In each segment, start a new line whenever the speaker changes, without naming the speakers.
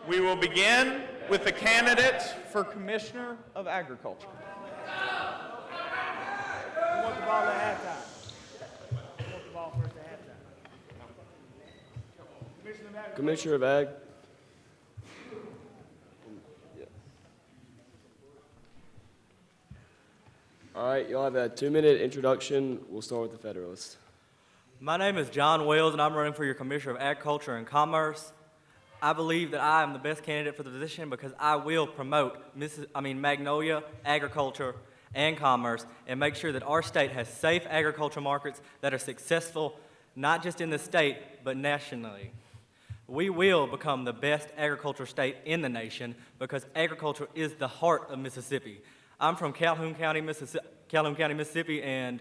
We will begin with the candidates for Commissioner of Agriculture.
Who wants the ball at halftime? Who wants the ball first at halftime?
Commissioner of Ag. All right, you'll have a 2-minute introduction. We'll start with the Federalist.
My name is John Wells, and I'm running for your Commissioner of Agriculture and Commerce. I believe that I am the best candidate for the position because I will promote Magnolia Agriculture and Commerce and make sure that our state has safe agriculture markets that are successful not just in the state but nationally. We will become the best agriculture state in the nation because agriculture is the heart of Mississippi. I'm from Calhoun County, Mississippi, and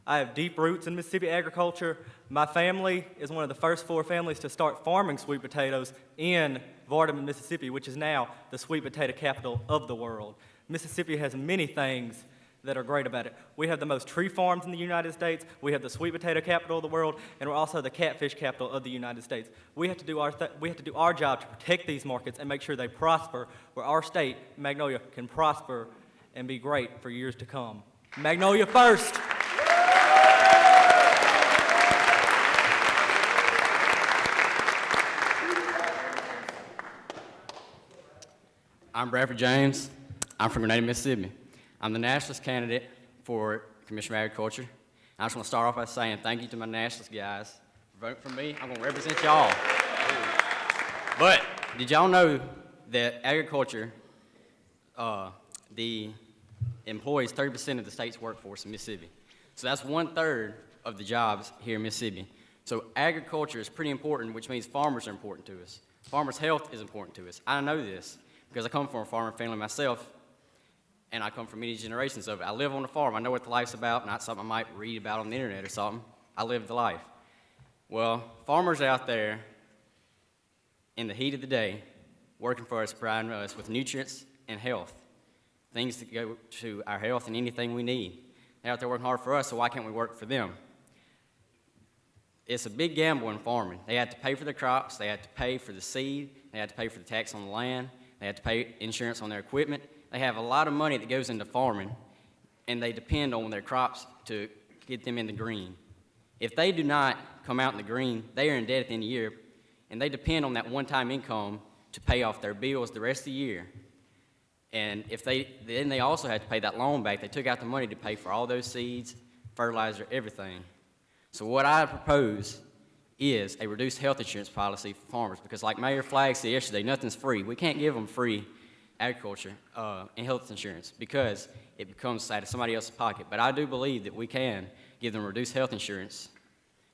I have deep roots in Mississippi agriculture. My family is one of the first 4 families to start farming sweet potatoes in Vardaman, Mississippi, which is now the sweet potato capital of the world. Mississippi has many things that are great about it. We have the most tree farms in the United States, we have the sweet potato capital of the world, and we're also the catfish capital of the United States. We have to do our job to protect these markets and make sure they prosper, where our state, Magnolia, can prosper and be great for years to come. Magnolia first!
I'm Bradford James. I'm from Grenada, Mississippi. I'm the nationalist candidate for Commissioner of Agriculture. I just want to start off by saying thank you to my nationalist guys for voting for me. I'm going to represent y'all. But did y'all know that agriculture, the employs 30% of the state's workforce in Mississippi? So that's 1/3 of the jobs here in Mississippi. So agriculture is pretty important, which means farmers are important to us. Farmers' health is important to us. I know this because I come from a farming family myself, and I come from many generations of it. I live on a farm. I know what the life's about, not something I might read about on the internet or something. I live the life. Well, farmers out there in the heat of the day working for us, providing us with nutrients and health, things that go to our health and anything we need. They're out there working hard for us, so why can't we work for them? It's a big gamble in farming. They have to pay for their crops, they have to pay for the seed, they have to pay for the tax on the land, they have to pay insurance on their equipment. They have a lot of money that goes into farming, and they depend on their crops to get them in the green. If they do not come out in the green, they are in debt at the end of the year, and they depend on that one-time income to pay off their bills the rest of the year. And then they also have to pay that loan back. They took out the money to pay for all those seeds, fertilizer, everything. So what I propose is a reduced health insurance policy for farmers, because like Mayor Flagg said yesterday, nothing's free. We can't give them free agriculture and health insurance because it becomes out of somebody else's pocket. But I do believe that we can give them reduced health insurance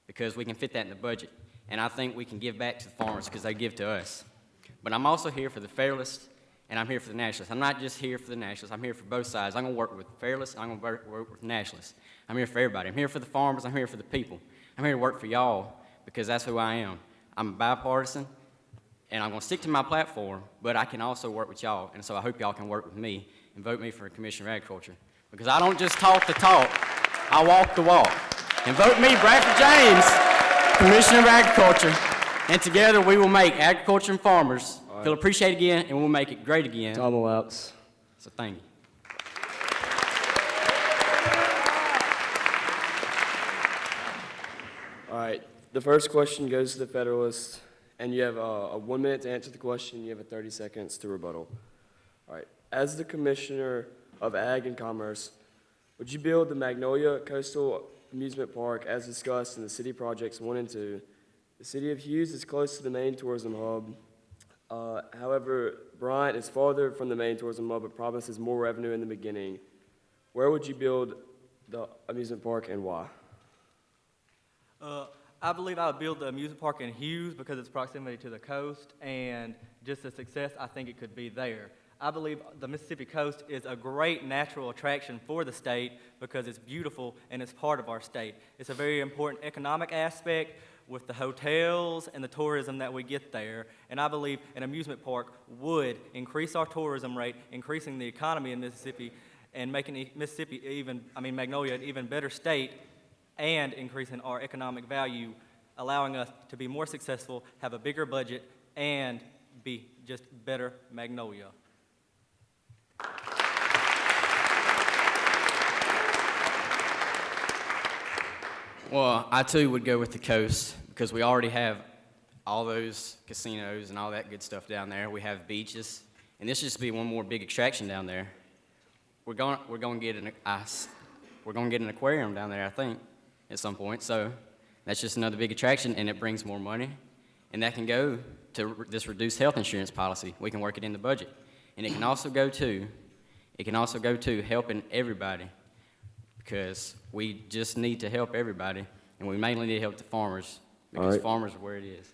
because we can fit that in the budget. And I think we can give back to the farmers because they give to us. But I'm also here for the Federalists, and I'm here for the Nationalists. I'm not just here for the Nationalists. I'm here for both sides. I'm going to work with the Federalists, and I'm going to work with the Nationalists. I'm here for everybody. I'm here for the farmers. I'm here for the people. I'm here to work for y'all because that's who I am. I'm bipartisan, and I'm going to stick to my platform, but I can also work with y'all, and so I hope y'all can work with me and vote me for Commissioner of Agriculture, because I don't just talk the talk, I walk the walk. And vote me, Bradford James, Commissioner of Agriculture, and together we will make agriculture and farmers feel appreciated again, and we'll make it great again.
Tom elapsed.
So thank you.
All right, the first question goes to the Federalist, and you have a 1 minute to answer the question. You have 30 seconds to rebuttal. All right, as the Commissioner of Ag and Commerce, would you build the Magnolia Coastal Amusement Park as discussed in the City Projects 1 and 2? The City of Hughes is close to the main tourism hub. However, Bryant is farther from the main tourism hub but promises more revenue in the beginning. Where would you build the amusement park and why?
I believe I would build the amusement park in Hughes because of its proximity to the coast, and just the success I think it could be there. I believe the Mississippi coast is a great natural attraction for the state because it's beautiful and it's part of our state. It's a very important economic aspect with the hotels and the tourism that we get there, and I believe an amusement park would increase our tourism rate, increasing the economy in Mississippi, and making Magnolia an even better state, and increasing our economic value, allowing us to be more successful, have a bigger budget, and be just better Magnolia.
Well, I too would go with the coast because we already have all those casinos and all that good stuff down there. We have beaches, and this just be one more big attraction down there. We're going to get an aquarium down there, I think, at some point. So that's just another big attraction, and it brings more money, and that can go to this reduced health insurance policy. We can work it in the budget, and it can also go to helping everybody, because we just need to help everybody, and we mainly need to help the farmers, because
right.
farmers are where it is.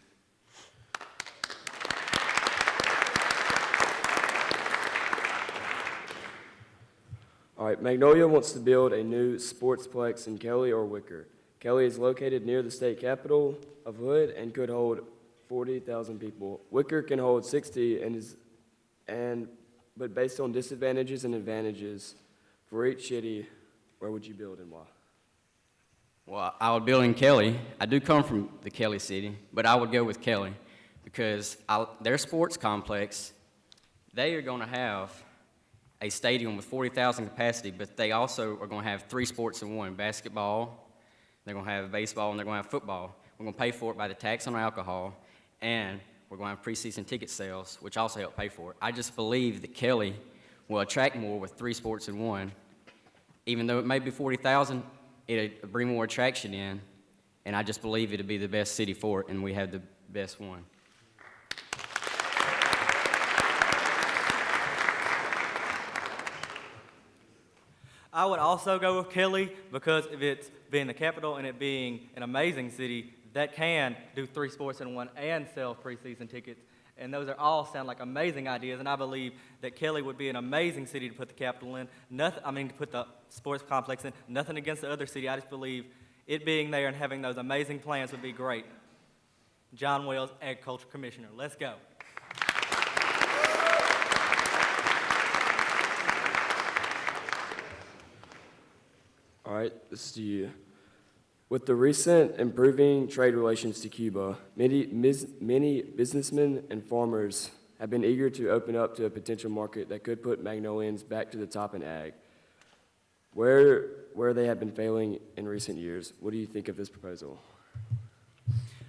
All right, Magnolia wants to build a new sportsplex in Kelly or Wicker. Kelly is located near the state capital of Hood and could hold 40,000 people. Wicker can hold 60 but based on disadvantages and advantages for each city, where would you build and why?
Well, I would build in Kelly. I do come from the Kelly city, but I would go with Kelly because their sports complex, they are going to have a stadium with 40,000 capacity, but they also are going to have 3 sports in one: basketball, they're going to have baseball, and they're going to have football. We're going to pay for it by the tax on alcohol, and we're going to have preseason ticket sales, which also help pay for it. I just believe that Kelly will attract more with 3 sports in one. Even though it may be 40,000, it'll bring more attraction in, and I just believe it'll be the best city for it, and we have the best one.
I would also go with Kelly because of it being the capital and it being an amazing city that can do 3 sports in one and sell preseason tickets. And those are all sound like amazing ideas, and I believe that Kelly would be an amazing city to put the capital in. To put the sports complex in. Nothing against the other city. I just believe it being there and having those amazing plans would be great. John Wells, Agriculture Commissioner. Let's go.
All right, this is to you. With the recent improving trade relations to Cuba, many businessmen and farmers have been eager to open up to a potential market that could put Magnolians back to the top in ag. Where they have been failing in recent years, what do you think of this proposal?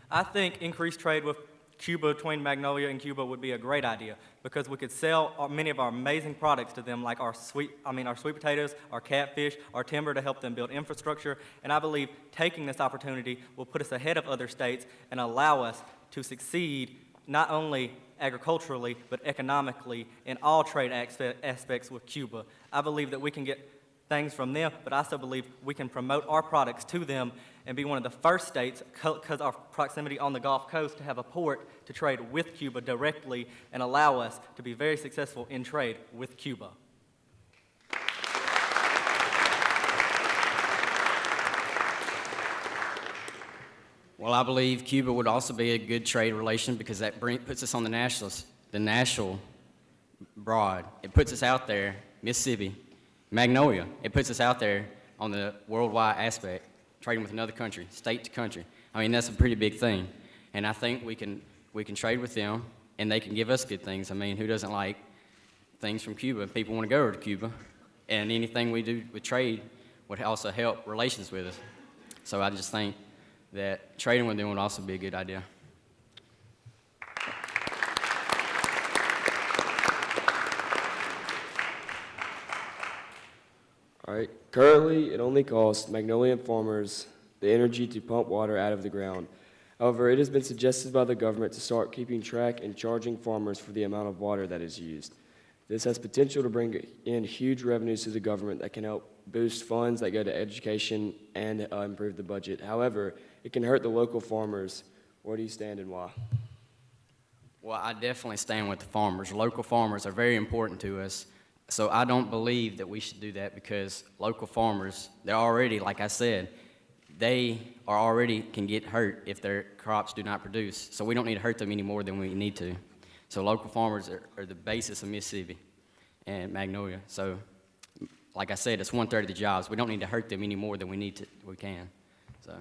I think increased trade with Cuba, between Magnolia and Cuba, would be a great idea because we could sell many of our amazing products to them, like our sweet potatoes, our catfish, our timber, to help them build infrastructure. And I believe taking this opportunity will put us ahead of other states and allow us to succeed not only agriculturally but economically in all trade aspects with Cuba. I believe that we can get things from them, but I also believe we can promote our products to them and be one of the first states, because our proximity on the Gulf Coast, to have a port to trade with Cuba directly and allow us to be very successful in trade with Cuba.
Well, I believe Cuba would also be a good trade relation because that puts us on the national broad. It puts us out there, Mississippi, Magnolia. It puts us out there on the worldwide aspect, trading with another country, state to country. I mean, that's a pretty big thing. And I think we can trade with them, and they can give us good things. I mean, who doesn't like things from Cuba? People want to go over to Cuba. And anything we do with trade would also help relations with us. So I just think that trading with them would also be a good idea.
All right, currently it only costs Magnolian farmers the energy to pump water out of the ground. However, it has been suggested by the government to start keeping track and charging farmers for the amount of water that is used. This has potential to bring in huge revenues to the government that can help boost funds that go to education and improve the budget. However, it can hurt the local farmers. Where do you stand and why?
Well, I definitely stand with the farmers. Local farmers are very important to us. So I don't believe that we should do that because local farmers, they're already, like I said, they are already can get hurt if their crops do not produce. So we don't need to hurt them any more than we need to. So local farmers are the basis of Mississippi and Magnolia. So like I said, it's 1/3 of the jobs. We don't need to hurt them any more than we can. So.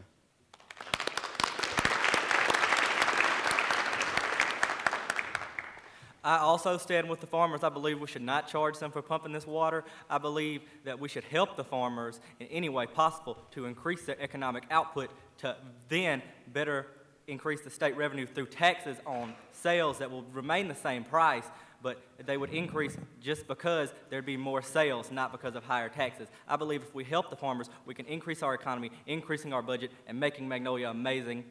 I also stand with the farmers. I believe we should not charge them for pumping this water. I believe that we should help the farmers in any way possible to increase their economic output to then better increase the state revenue through taxes on sales that will remain the same price, but they would increase just because there'd be more sales, not because of higher taxes. I believe if we help the farmers, we can increase our economy, increasing our budget, and making Magnolia amazing.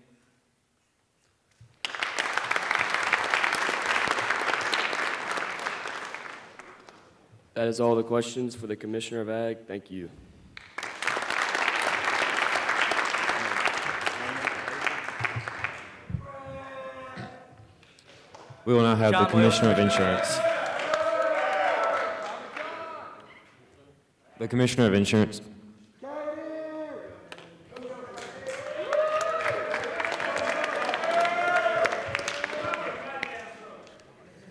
That is all the questions for the Commissioner of Ag. Thank you.
We will now have the
John
Commissioner of Insurance. The Commissioner of Insurance.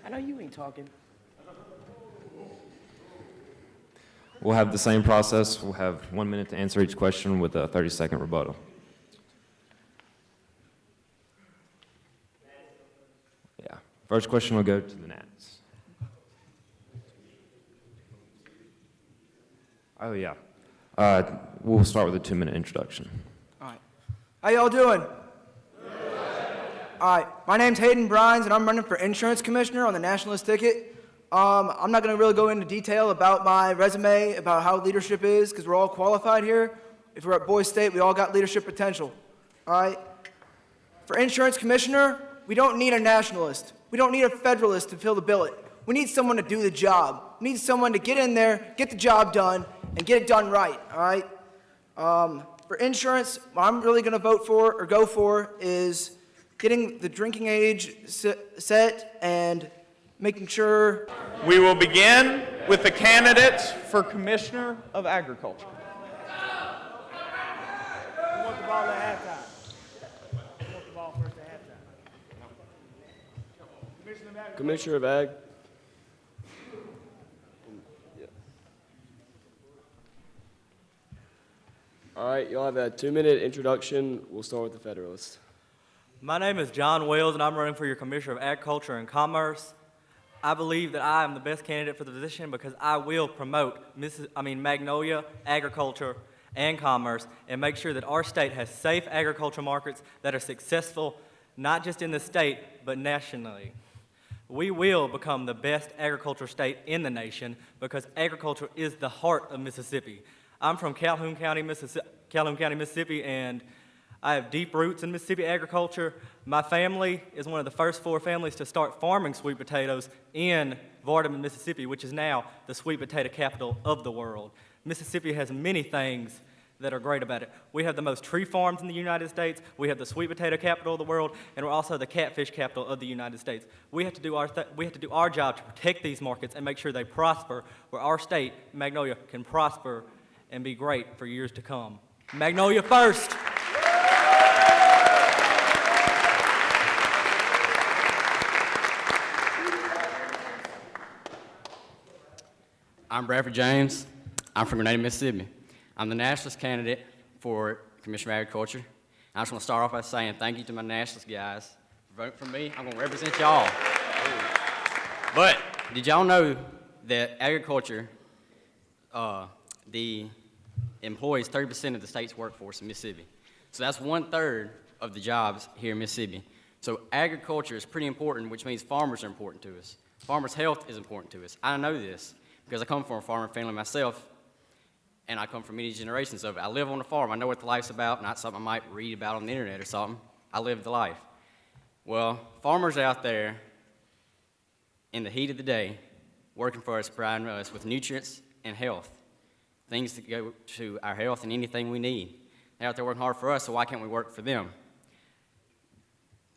I know you ain't talking.
We'll have the same process. We'll have 1 minute to answer each question with a 30-second rebuttal. Yeah. First question will go to the Nats. Oh, yeah. We'll start with a 2-minute introduction.
All right. How y'all doing? All right. My name's Hayden Brines, and I'm running for Insurance Commissioner on the Nationalist ticket. I'm not going to really go into detail about my resume, about how leadership is, because we're all qualified here. If we're at Boise State, we all got leadership potential. All right? For Insurance Commissioner, we don't need a nationalist. We don't need a federalist to fill the billet. We need someone to do the job. We need someone to get in there, get the job done, and get it done right. All right? For insurance, what I'm really going to vote for or go for is getting the drinking age set and making sure.
We will begin with the candidates for Commissioner of Agriculture.
We want the ball at halftime. We want the ball first at halftime.
Commissioner of Ag. All right, you'll have a 2-minute introduction. We'll start with the Federalist.
My name is John Wells, and I'm running for your Commissioner of Agriculture and Commerce. I believe that I am the best candidate for the position because I will promote Magnolia agriculture and commerce and make sure that our state has safe agricultural markets that are successful not just in the state but nationally. We will become the best agricultural state in the nation because agriculture is the heart of Mississippi. I'm from Calhoun County, Mississippi, and I have deep roots in Mississippi agriculture. My family is one of the first 4 families to start farming sweet potatoes in Vardaman, Mississippi, which is now the sweet potato capital of the world. Mississippi has many things that are great about it. We have the most tree farms in the United States, we have the sweet potato capital of the world, and we're also the catfish capital of the United States. We have to do our job to protect these markets and make sure they prosper, where our state, Magnolia, can prosper and be great for years to come. Magnolia first!
I'm Bradford James. I'm from Grenada, Mississippi. I'm the nationalist candidate for Commissioner of Agriculture. I just want to start off by saying thank you to my nationalist guys for voting for me. I'm going to represent y'all. But did y'all know that agriculture, the employs 30% of the state's workforce in Mississippi? So that's 1/3 of the jobs here in Mississippi. So agriculture is pretty important, which means farmers are important to us. Farmers' health is important to us. I know this because I come from a farming family myself, and I come from many generations of it. I live on a farm. I know what the life's about, not something I might read about on the internet or something. I live the life. Well, farmers out there in the heat of the day working for us, providing us with nutrients and health, things that go to our health and anything we need. They're out there working hard for us, so why can't we work for them?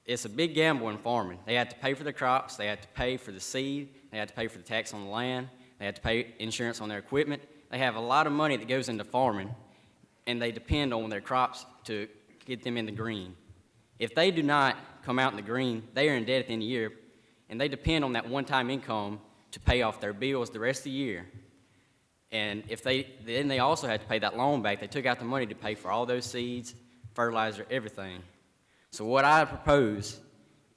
It's a big gamble in farming. They have to pay for their crops, they have to pay for the seed, they have to pay for the tax on the land, they have to pay insurance on their equipment. They have a lot of money that goes into farming, and they depend on their crops to get them in the green. If they do not come out in the green, they are in debt at the end of the year, and they depend on that one-time income to pay off their bills the rest of the year. And then they also have to pay that loan back. They took out the money to pay for all those seeds, fertilizer, everything. So what I propose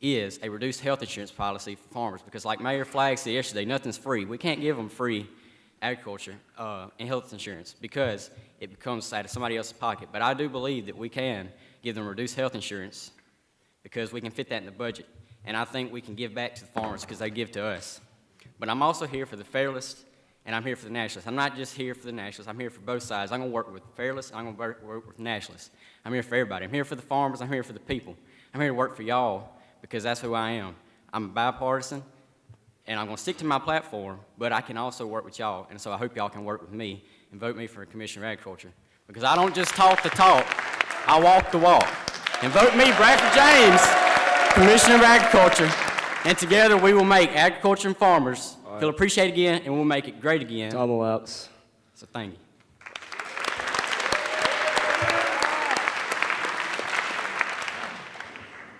is a reduced health insurance policy for farmers, because like Mayor Flagg said yesterday, nothing's free. We can't give them free agriculture and health insurance because it becomes out of somebody else's pocket. But I do believe that we can give them reduced health insurance because we can fit that in the budget. And I think we can give back to the farmers because they give to us. But I'm also here for the Federalists, and I'm here for the Nationalists. I'm not just here for the Nationalists. I'm here for both sides. I'm going to work with Federalists, and I'm going to work with Nationalists. I'm here for everybody. I'm here for the farmers. I'm here for the people. I'm here to work for y'all because that's who I am. I'm bipartisan, and I'm going to stick to my platform, but I can also work with y'all. And so I hope y'all can work with me and vote me for Commissioner of Agriculture, because I don't just talk the talk, I walk the walk. And vote me, Bradford James, Commissioner of Agriculture, and together we will make agriculture and farmers feel appreciated again, and we'll make it great again.
Time elapsed.
So thank you.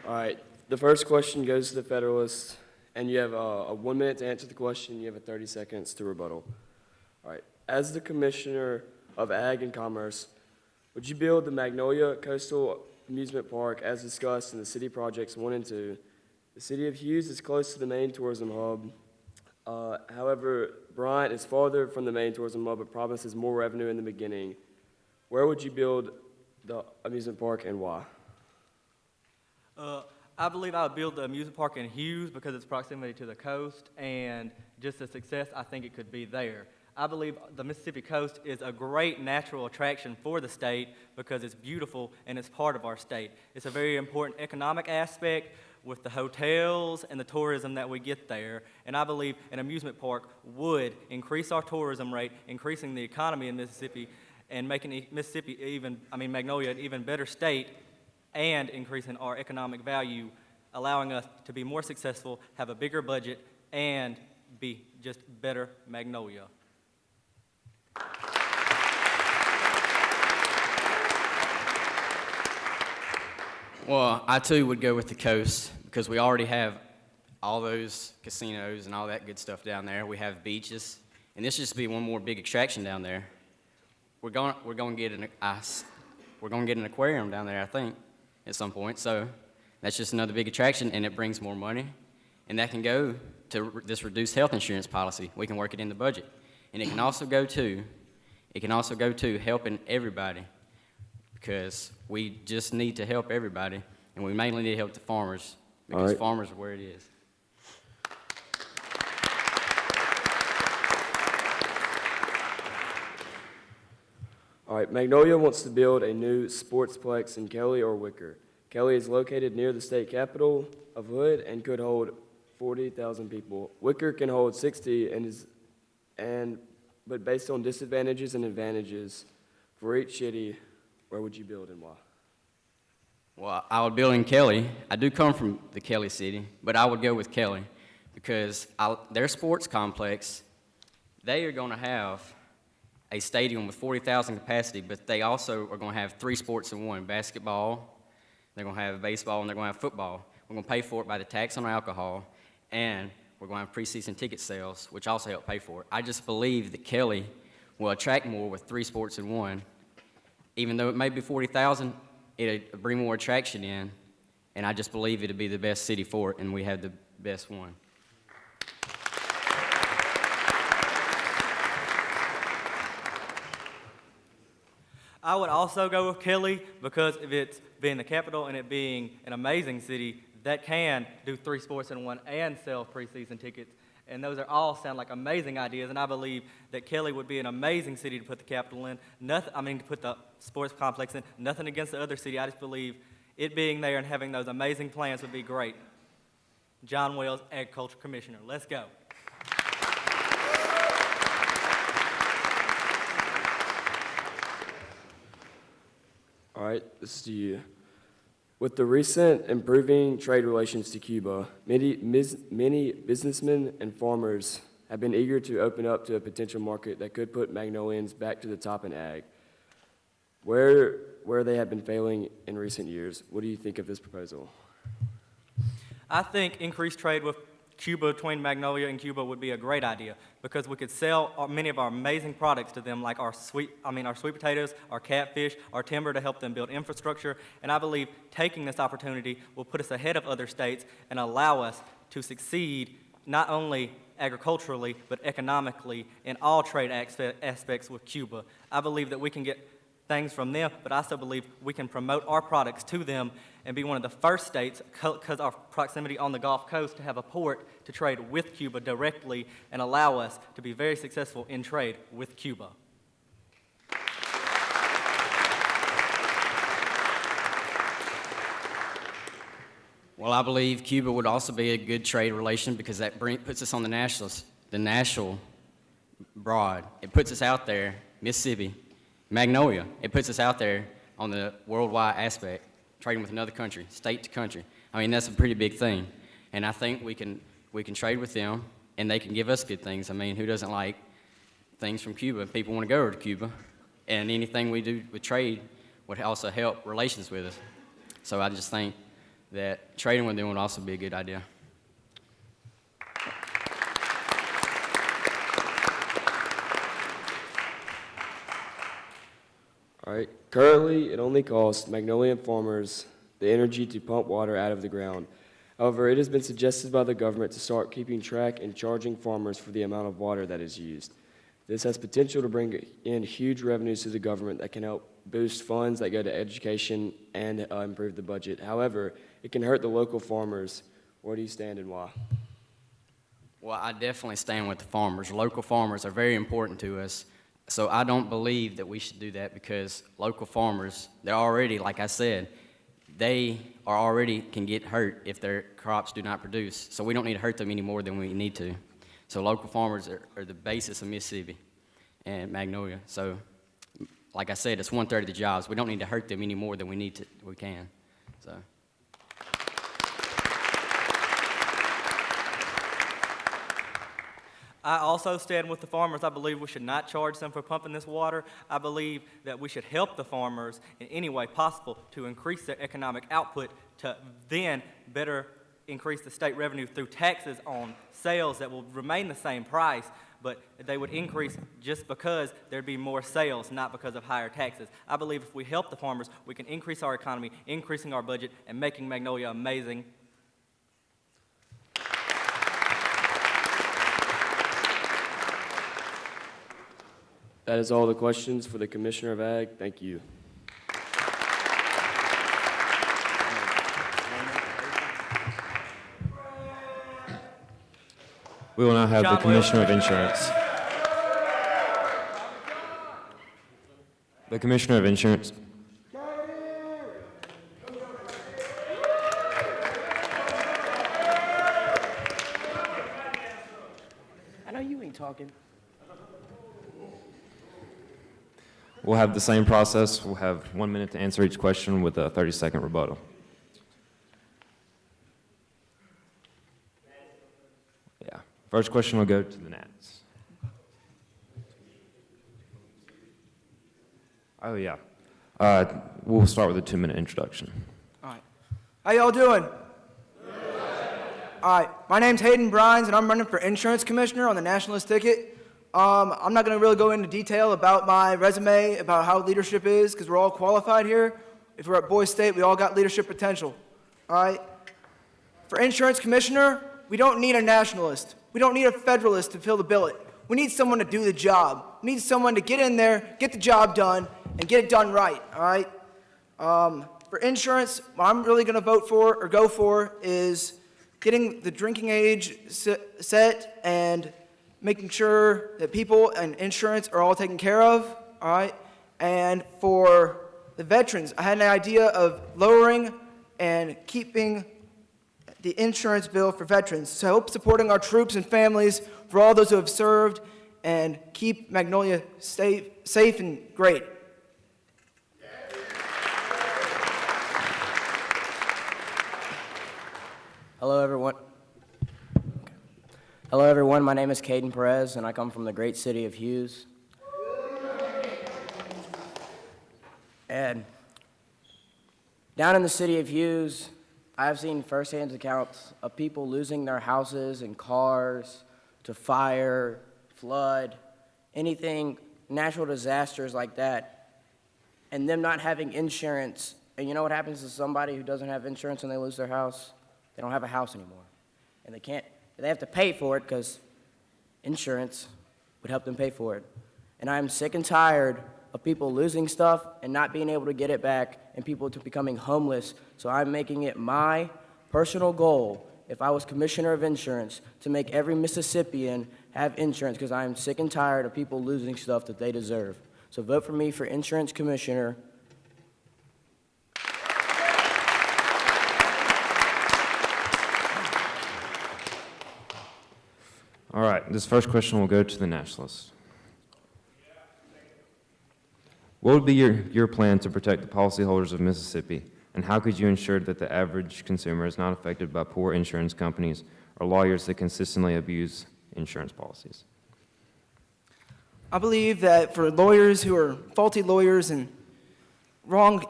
All right, the first question goes to the Federalists, and you have a 1 minute to answer the question. You have 30 seconds to rebuttal. All right, as the Commissioner of Ag and Commerce, would you build the Magnolia Coastal Amusement Park as discussed in the City Projects 1 and 2? The City of Hughes is close to the main tourism hub. However, Bryant is farther from the main tourism hub but promises more revenue in the beginning. Where would you build the amusement park and why?
I believe I would build the amusement park in Hughes because its proximity to the coast and just the success I think it could be there. I believe the Mississippi coast is a great natural attraction for the state because it's beautiful and it's part of our state. It's a very important economic aspect with the hotels and the tourism that we get there. And I believe an amusement park would increase our tourism rate, increasing the economy in Mississippi and making Magnolia an even better state, and increasing our economic value, allowing us to be more successful, have a bigger budget, and be just better Magnolia.
Well, I too would go with the coast because we already have all those casinos and all that good stuff down there. We have beaches, and this just be one more big attraction down there. We're going to get an aquarium down there, I think, at some point. So that's just another big attraction, and it brings more money, and that can go to this reduced health insurance policy. We can work it in the budget, and it can also go to helping everybody, because we just need to help everybody, and we mainly need to help the farmers, because farmers are where it is.
All right, Magnolia wants to build a new sportsplex in Kelly or Wicker. Kelly is located near the state capital of Hood and could hold 40,000 people. Wicker can hold 60 but based on disadvantages and advantages for each city, where would you build and why?
Well, I would build in Kelly. I do come from the Kelly city, but I would go with Kelly because their sports complex, they are going to have a stadium with 40,000 capacity, but they also are going to have 3 sports in one: basketball, they're going to have baseball, and they're going to have football. We're going to pay for it by the tax on alcohol, and we're going to have preseason ticket sales, which also help pay for it. I just believe that Kelly will attract more with 3 sports in one. Even though it may be 40,000, it'll bring more attraction in, and I just believe it'll be the best city for it, and we have the best one.
I would also go with Kelly because of it being the capital and it being an amazing city that can do 3 sports in one and sell preseason tickets. And those all sound like amazing ideas, and I believe that Kelly would be an amazing city to put the capital in. To put the sports complex in. Nothing against the other city. I just believe it being there and having those amazing plans would be great. John Wells, Agriculture Commissioner. Let's go.
All right, this is to you. With the recent improving trade relations to Cuba, many businessmen and farmers have been eager to open up to a potential market that could put Magnolians back to the top in ag. Where they have been failing in recent years, what do you think of this proposal?
I think increased trade with Cuba, between Magnolia and Cuba would be a great idea because we could sell many of our amazing products to them, like our sweet potatoes, our catfish, our timber to help them build infrastructure. And I believe taking this opportunity will put us ahead of other states and allow us to succeed not only agriculturally but economically in all trade aspects with Cuba. I believe that we can get things from them, but I also believe we can promote our products to them and be one of the first states, because our proximity on the Gulf Coast, to have a port to trade with Cuba directly and allow us to be very successful in trade with Cuba.
Well, I believe Cuba would also be a good trade relation because that puts us on the national broad. It puts us out there, Mississippi, Magnolia. It puts us out there on the worldwide aspect, trading with another country, state to country. I mean, that's a pretty big thing. And I think we can trade with them, and they can give us good things. I mean, who doesn't like things from Cuba? People want to go over to Cuba. And anything we do with trade would also help relations with us. So I just think that trading with them would also be a good idea.
All right. Currently, it only costs Magnolia farmers the energy to pump water out of the ground. However, it has been suggested by the government to start keeping track and charging farmers for the amount of water that is used. This has potential to bring in huge revenues to the government that can help boost funds that go to education and improve the budget. However, it can hurt the local farmers. Where do you stand and why?
Well, I definitely stand with the farmers. Local farmers are very important to us. So I don't believe that we should do that because local farmers, they're already, like I said, they are already can get hurt if their crops do not produce. So we don't need to hurt them any more than we need to. So local farmers are the basis of Mississippi and Magnolia. So like I said, it's 1/3 of the jobs. We don't need to hurt them any more than we can. So.
I also stand with the farmers. I believe we should not charge them for pumping this water. I believe that we should help the farmers in any way possible to increase their economic output to then better increase the state revenue through taxes on sales that will remain the same price, but they would increase just because there'd be more sales, not because of higher taxes. I believe if we help the farmers, we can increase our economy, increasing our budget, and making Magnolia amazing.
That is all the questions for the Commissioner of Ag. Thank you.
We will now have the
John
Commissioner of Insurance. The Commissioner of Insurance.
I know you ain't talking.
We'll have the same process. We'll have 1 minute to answer each question with a 30-second rebuttal. Yeah. First question will go to the Nats. Oh, yeah. We'll start with a 2-minute introduction.
All right. How y'all doing? All right. My name's Hayden Brines, and I'm running for Insurance Commissioner on the Nationalist ticket. I'm not going to really go into detail about my resume, about how leadership is, because we're all qualified here. If we're at Boise State, we all got leadership potential. All right? For Insurance Commissioner, we don't need a nationalist. We don't need a federalist to fill the billet. We need someone to do the job. We need someone to get in there, get the job done, and get it done right. All right? For insurance, what I'm really going to vote for or go for is getting the drinking age set and making sure that people and insurance are all taken care of, all right? And for the veterans, I had an idea of lowering and keeping the insurance bill for veterans. So I hope supporting our troops and families, for all those who have served, and keep Magnolia safe and great.
Hello, everyone. Hello, everyone. My name is Caden Perez, and I come from the great city of Hughes. And down in the city of Hughes, I've seen firsthand accounts of people losing their houses and cars to fire, flood, anything, natural disasters like that, and them not having insurance. And you know what happens to somebody who doesn't have insurance and they lose their house? They don't have a house anymore. And they have to pay for it because insurance would help them pay for it. And I'm sick and tired of people losing stuff and not being able to get it back and people becoming homeless. So I'm making it my personal goal, if I was commissioner of insurance, to make every Mississippian have insurance because I'm sick and tired of people losing stuff that they deserve. So vote for me for insurance commissioner.
All right, this first question will go to the nationalist. What would be your plan to protect the policyholders of Mississippi, and how could you ensure that the average consumer is not affected by poor insurance companies or lawyers that consistently abuse insurance policies?
I believe that for lawyers who are faulty lawyers and wrong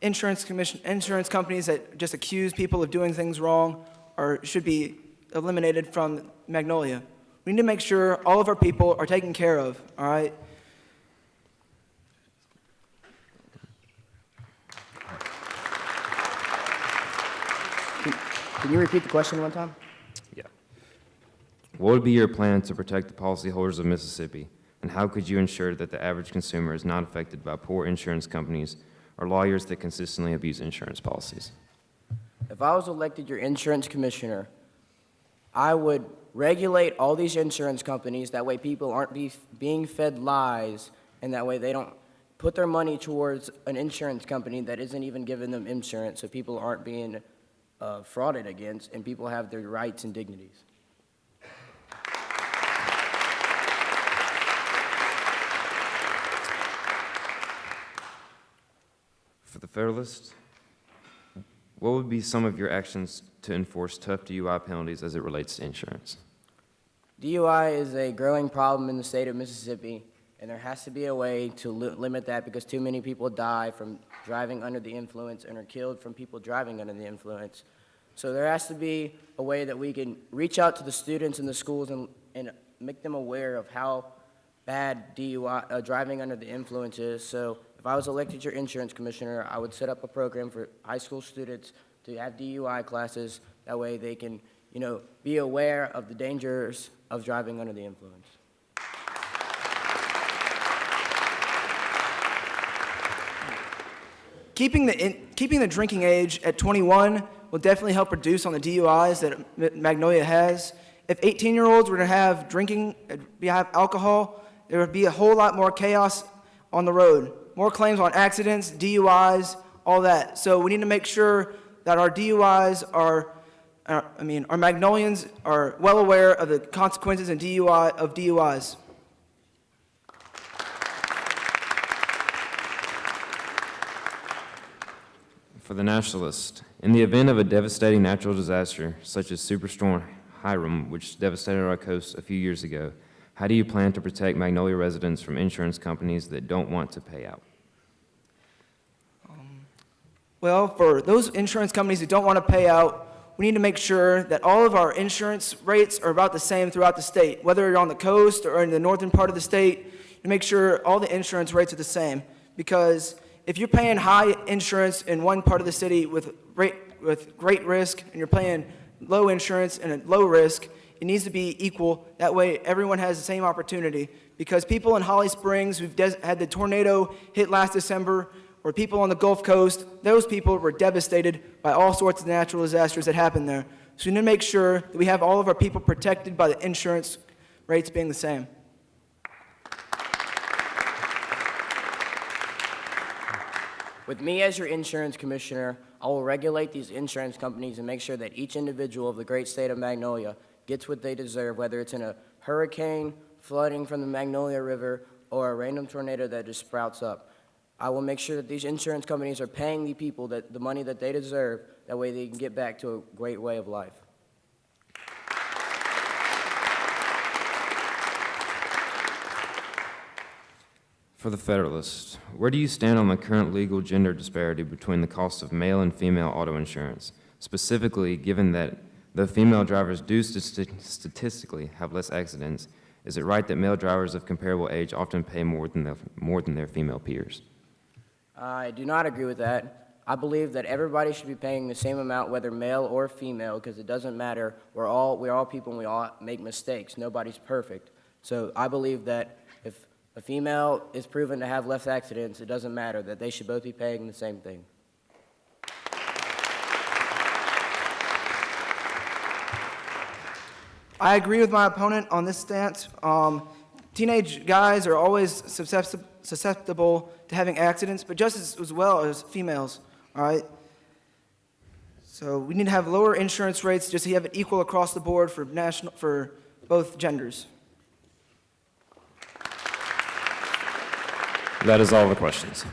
insurance companies that just accuse people of doing things wrong should be eliminated from Magnolia. We need to make sure all of our people are taken care of, all right?
Can you repeat the question one time?
Yeah. What would be your plan to protect the policyholders of Mississippi, and how could you ensure that the average consumer is not affected by poor insurance companies or lawyers that consistently abuse insurance policies?
If I was elected your insurance commissioner, I would regulate all these insurance companies. That way people aren't being fed lies, and that way they don't put their money towards an insurance company that isn't even giving them insurance, so people aren't being frauded against, and people have their rights and dignities.
For the Federalist, what would be some of your actions to enforce tough DUI penalties as it relates to insurance?
DUI is a growing problem in the state of Mississippi, and there has to be a way to limit that because too many people die from driving under the influence and are killed from people driving under the influence. So there has to be a way that we can reach out to the students in the schools and make them aware of how bad DUI, driving under the influence is. So if I was elected your insurance commissioner, I would set up a program for high school students to have DUI classes. That way they can, be aware of the dangers of driving under the influence.
Keeping the drinking age at 21 will definitely help reduce on the DUIs that Magnolia has. If 18-year-olds were to have alcohol, there would be a whole lot more chaos on the road. More claims on accidents, DUIs, all that. So we need to make sure that our DUIs our Magnolians are well aware of the consequences of DUIs.
For the nationalist, in the event of a devastating natural disaster, such as Superstorm Hiram, which devastated our coast a few years ago, how do you plan to protect Magnolia residents from insurance companies that don't want to pay out?
Well, for those insurance companies who don't want to pay out, we need to make sure that all of our insurance rates are about the same throughout the state, whether you're on the coast or in the northern part of the state, to make sure all the insurance rates are the same. Because if you're paying high insurance in one part of the city with great risk, and you're paying low insurance and low risk, it needs to be equal. That way, everyone has the same opportunity. Because people in Holly Springs who've had the tornado hit last December, or people on the Gulf Coast, those people were devastated by all sorts of natural disasters that happened there. So we need to make sure that we have all of our people protected by the insurance rates being the same.
With me as your insurance commissioner, I will regulate these insurance companies and make sure that each individual of the great state of Magnolia gets what they deserve, whether it's in a hurricane, flooding from the Magnolia River, or a random tornado that just sprouts up. I will make sure that these insurance companies are paying the people the money that they deserve. That way they can get back to a great way of life.
For the Federalist, where do you stand on the current legal gender disparity between the cost of male and female auto insurance? Specifically, given that though female drivers do statistically have less accidents, is it right that male drivers of comparable age often pay more than their female peers?
I do not agree with that. I believe that everybody should be paying the same amount, whether male or female, because it doesn't matter. We're all people and we all make mistakes. Nobody's perfect. So I believe that if a female is proven to have less accidents, it doesn't matter, that they should both be paying the same thing.
I agree with my opponent on this stance. Teenage guys are always susceptible to having accidents, but just as well as females, all right? So we need to have lower insurance rates just so you have it equal across the board for both genders.
That is all the questions.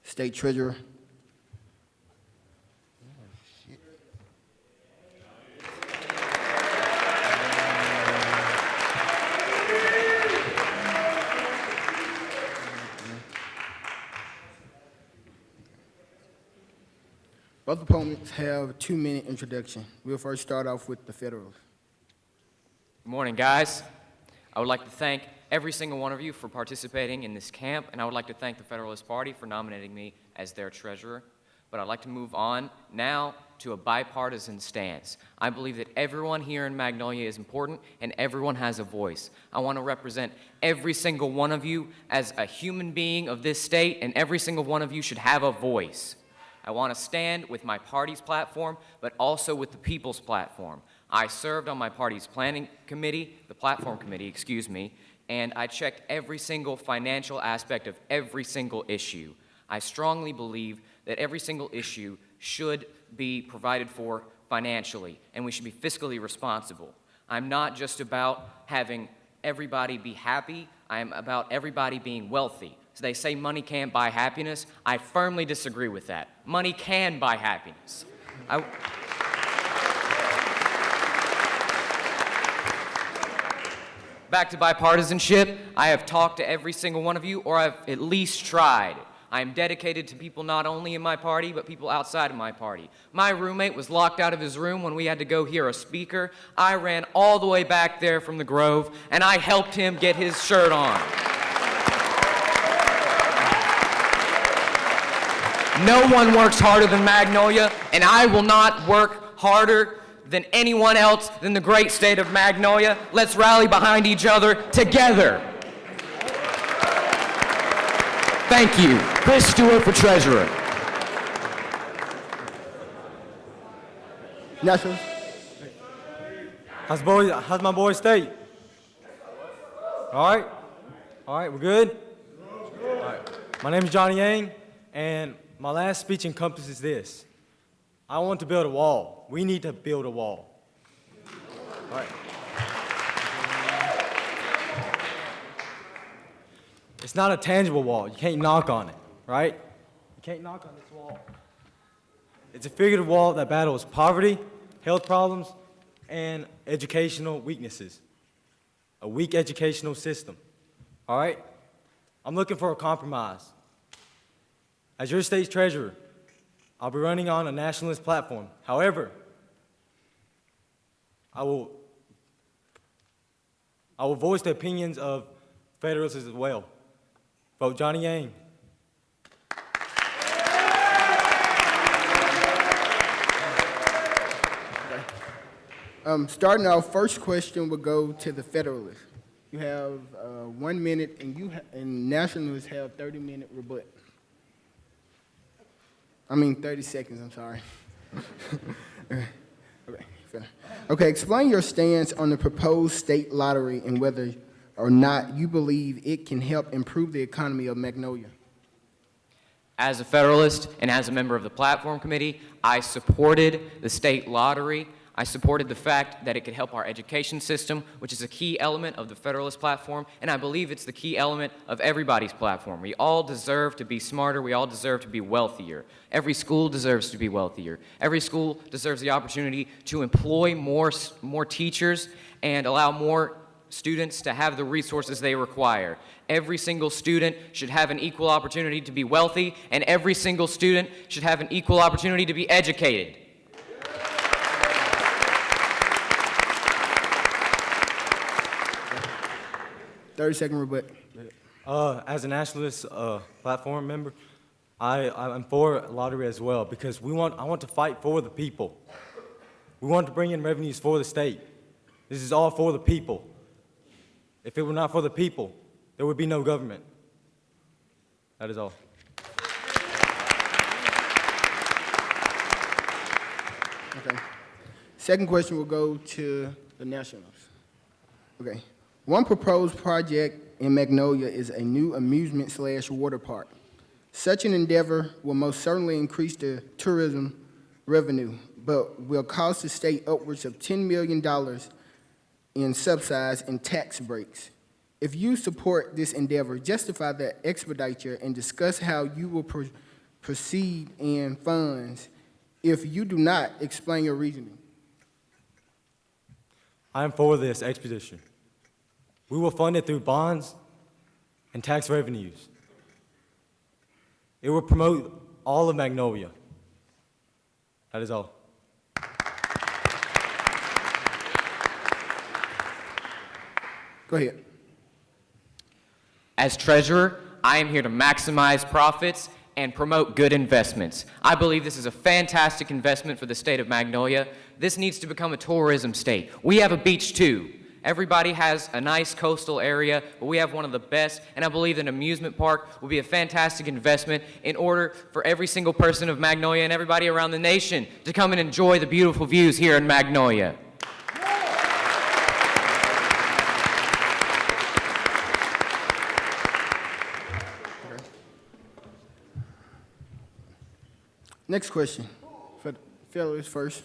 State Treasurer. Both opponents have a 2-minute introduction. We'll first start off with the Federalist.
Good morning, guys. I would like to thank every single one of you for participating in this camp, and I would like to thank the Federalist Party for nominating me as their treasurer. But I'd like to move on now to a bipartisan stance. I believe that everyone here in Magnolia is important and everyone has a voice. I want to represent every single one of you as a human being of this state, and every single one of you should have a voice. I want to stand with my party's platform, but also with the people's platform. I served on my party's planning committee, the platform committee, excuse me, and I checked every single financial aspect of every single issue. I strongly believe that every single issue should be provided for financially, and we should be fiscally responsible. I'm not just about having everybody be happy, I'm about everybody being wealthy. So they say money can't buy happiness. I firmly disagree with that. Money can buy happiness. Back to bipartisanship, I have talked to every single one of you, or I've at least tried. I am dedicated to people not only in my party, but people outside of my party. My roommate was locked out of his room when we had to go hear a speaker. I ran all the way back there from the Grove, and I helped him get his shirt on. No one works harder than Magnolia, and I will not work harder than anyone else than the great state of Magnolia. Let's rally behind each other together. Thank you. Chris Stewart for treasurer.
National.
How's my boy State? All right, we're good? All right. My name is Johnny Yang, and my last speech encompasses this. I want to build a wall. We need to build a wall. All right. It's not a tangible wall. You can't knock on it, right? You can't knock on this wall. It's a figurative wall that battles poverty, health problems, and educational weaknesses. A weak educational system, all right? I'm looking for a compromise. As your state's treasurer, I'll be running on a nationalist platform. However, I will voice the opinions of Federalists as well. Vote Johnny Yang.
Starting our first question will go to the Federalists. You have 1 minute, and Nationalists have 30-minute rebut. 30 seconds, I'm sorry. Okay, explain your stance on the proposed state lottery and whether or not you believe it can help improve the economy of Magnolia.
As a Federalist and as a member of the Platform Committee, I supported the state lottery. I supported the fact that it could help our education system, which is a key element of the Federalist platform, and I believe it's the key element of everybody's platform. We all deserve to be smarter. We all deserve to be wealthier. Every school deserves to be wealthier. Every school deserves the opportunity to employ more teachers and allow more students to have the resources they require. Every single student should have an equal opportunity to be wealthy, and every single student should have an equal opportunity to be educated.
30-second rebuttal.
As a nationalist platform member, I'm for lottery as well because I want to fight for the people. We want to bring in revenues for the state. This is all for the people. If it were not for the people, there would be no government. That is all.
Okay. Second question will go to the Nationals. Okay. One proposed project in Magnolia is a new amusement/water park. Such an endeavor will most certainly increase the tourism revenue, but will cost the state upwards of $10 million in subsidies and tax breaks. If you support this endeavor, justify the expenditure and discuss how you will proceed in funds. If you do not, explain your reasoning.
I am for this expedition. We will fund it through bonds and tax revenues. It will promote all of Magnolia. That is all.
Go ahead.
As treasurer, I am here to maximize profits and promote good investments. I believe this is a fantastic investment for the state of Magnolia. This needs to become a tourism state. We have a beach too. Everybody has a nice coastal area, but we have one of the best, and I believe an amusement park will be a fantastic investment in order for every single person of Magnolia and everybody around the nation to come and enjoy the beautiful views here in Magnolia.
Next question. Fellows first.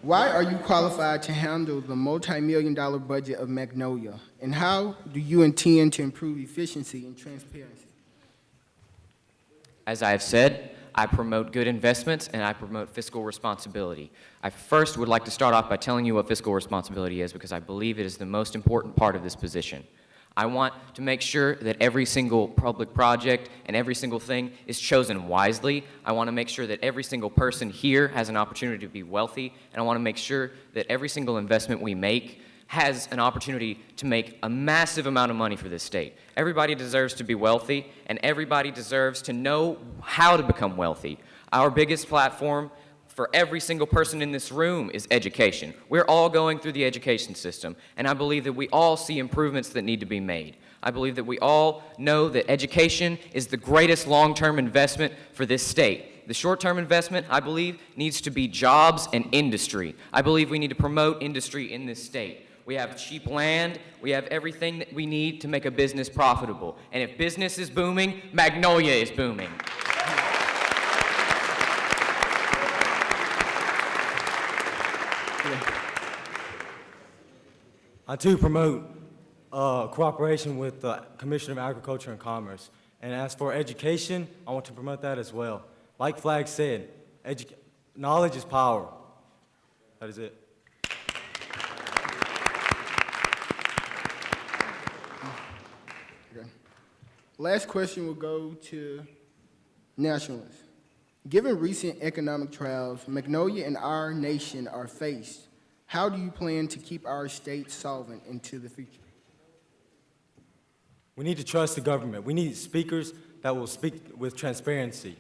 Why are you qualified to handle the multi-million-dollar budget of Magnolia? And how do you intend to improve efficiency and transparency?
As I have said, I promote good investments and I promote fiscal responsibility. I first would like to start off by telling you what fiscal responsibility is because I believe it is the most important part of this position. I want to make sure that every single public project and every single thing is chosen wisely. I want to make sure that every single person here has an opportunity to be wealthy, and I want to make sure that every single investment we make has an opportunity to make a massive amount of money for this state. Everybody deserves to be wealthy, and everybody deserves to know how to become wealthy. Our biggest platform for every single person in this room is education. We're all going through the education system, and I believe that we all see improvements that need to be made. I believe that we all know that education is the greatest long-term investment for this state. The short-term investment, I believe, needs to be jobs and industry. I believe we need to promote industry in this state. We have cheap land, we have everything that we need to make a business profitable. And if business is booming, Magnolia is booming.
I too promote cooperation with the Commission of Agriculture and Commerce. And as for education, I want to promote that as well. Like Flag said, knowledge is power. That is it.
Okay. Last question will go to nationalists. Given recent economic trials Magnolia and our nation are faced, how do you plan to keep our state solvent into the future?
We need to trust the government. We need speakers that will speak with transparency.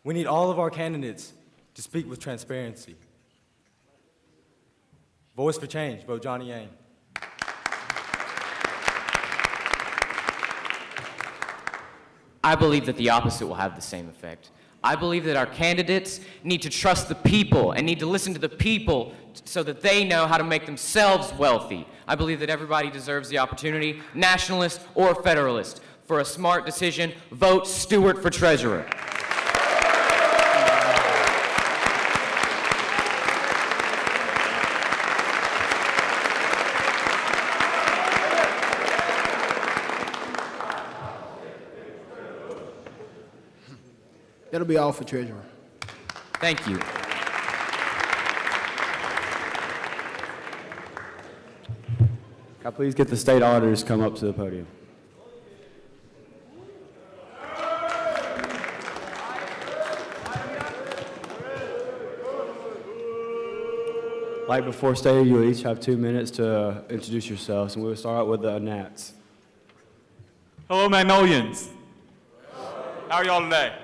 We need all of our candidates to speak with transparency. Voice for change, vote Johnny Yang.
I believe that the opposite will have the same effect. I believe that our candidates need to trust the people and need to listen to the people so that they know how to make themselves wealthy. I believe that everybody deserves the opportunity, nationalist or federalist. For a smart decision, vote Stewart for treasurer.
That'll be all for treasurer.
Thank you.
Can I please get the state auditors to come up to the podium? Like before stated, you'll each have 2 minutes to introduce yourselves, and we'll start out with the Nats.
Hello, Magnolians. How are y'all today?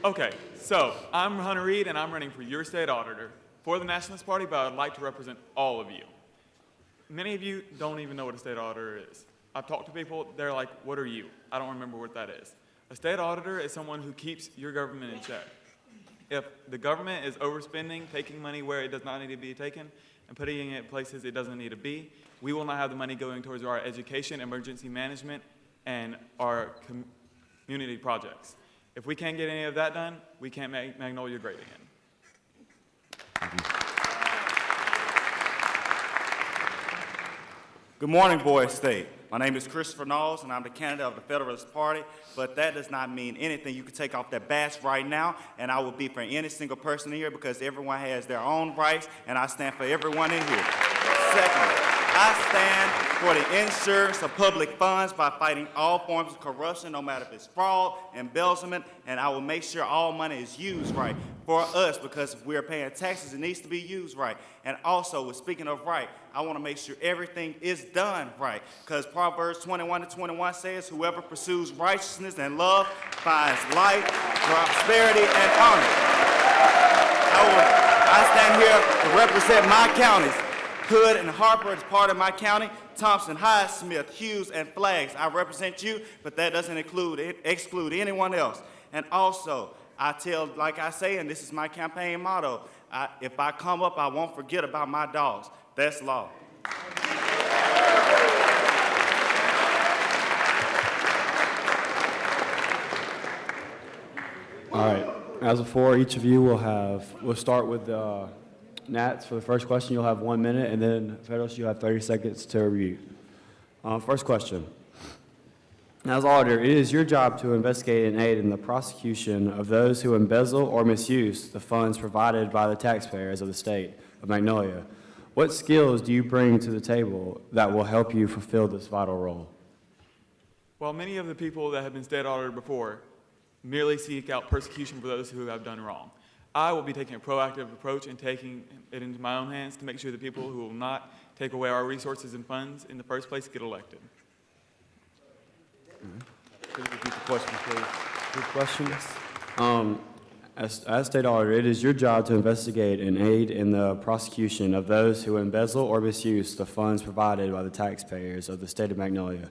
Okay, so I'm Hunter Reed, and I'm running for your state auditor for the Nationalist Party, but I'd like to represent all of you. Many of you don't even know what a state auditor is. I've talked to people, they're like, what are you? I don't remember what that is. A state auditor is someone who keeps your government in check. If the government is overspending, taking money where it does not need to be taken, and putting it in places it doesn't need to be, we will not have the money going towards our education, emergency management, and our community projects. If we can't get any of that done, we can't make Magnolia great again.
Good morning, Boys State. My name is Christopher Knowles, and I'm the candidate of the Federalist Party, but that does not mean anything. You can take off that badge right now, and I will be for any single person in here because everyone has their own rights, and I stand for everyone in here. Secondly, I stand for the insurance of public funds by fighting all forms of corruption, no matter if it's fraud, embezzlement, and I will make sure all money is used right for us because if we're paying taxes, it needs to be used right. And also, with speaking of right, I want to make sure everything is done right because Proverbs 21:21 says, whoever pursues righteousness and love finds life, prosperity, and honor. I stand here to represent my counties. Hood and Harper is part of my county. Thompson, Highsmith, Hughes, and Flaggs. I represent you, but that doesn't exclude anyone else. And also, I tell, like I say, and this is my campaign motto, if I come up, I won't forget about my dogs. That's law.
All right, as before, each of you we'll start with the Nats for the first question. You'll have 1 minute, and then Federalists, you'll have 30 seconds to review. First question. As auditor, it is your job to investigate and aid in the prosecution of those who embezzle or misuse the funds provided by the taxpayers of the state of Magnolia. What skills do you bring to the table that will help you fulfill this vital role?
While many of the people that have been state audited before merely seek out persecution for those who have done wrong, I will be taking a proactive approach and taking it into my own hands to make sure the people who will not take away our resources and funds in the first place get elected.
Could you repeat the question, please? Good question. As state auditor, it is your job to investigate and aid in the prosecution of those who embezzle or misuse the funds provided by the taxpayers of the state of Magnolia.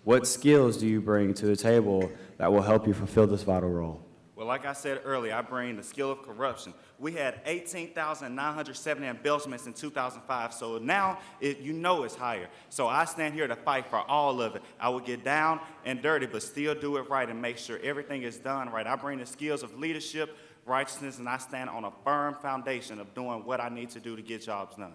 What skills do you bring to the table that will help you fulfill this vital role?
Well, like I said earlier, I bring the skill of corruption. We had 18,970 embezzlements in 2005, so now you know it's higher. So I stand here to fight for all of it. I will get down and dirty, but still do it right and make sure everything is done right. I bring the skills of leadership, righteousness, and I stand on a firm foundation of doing what I need to do to get jobs done.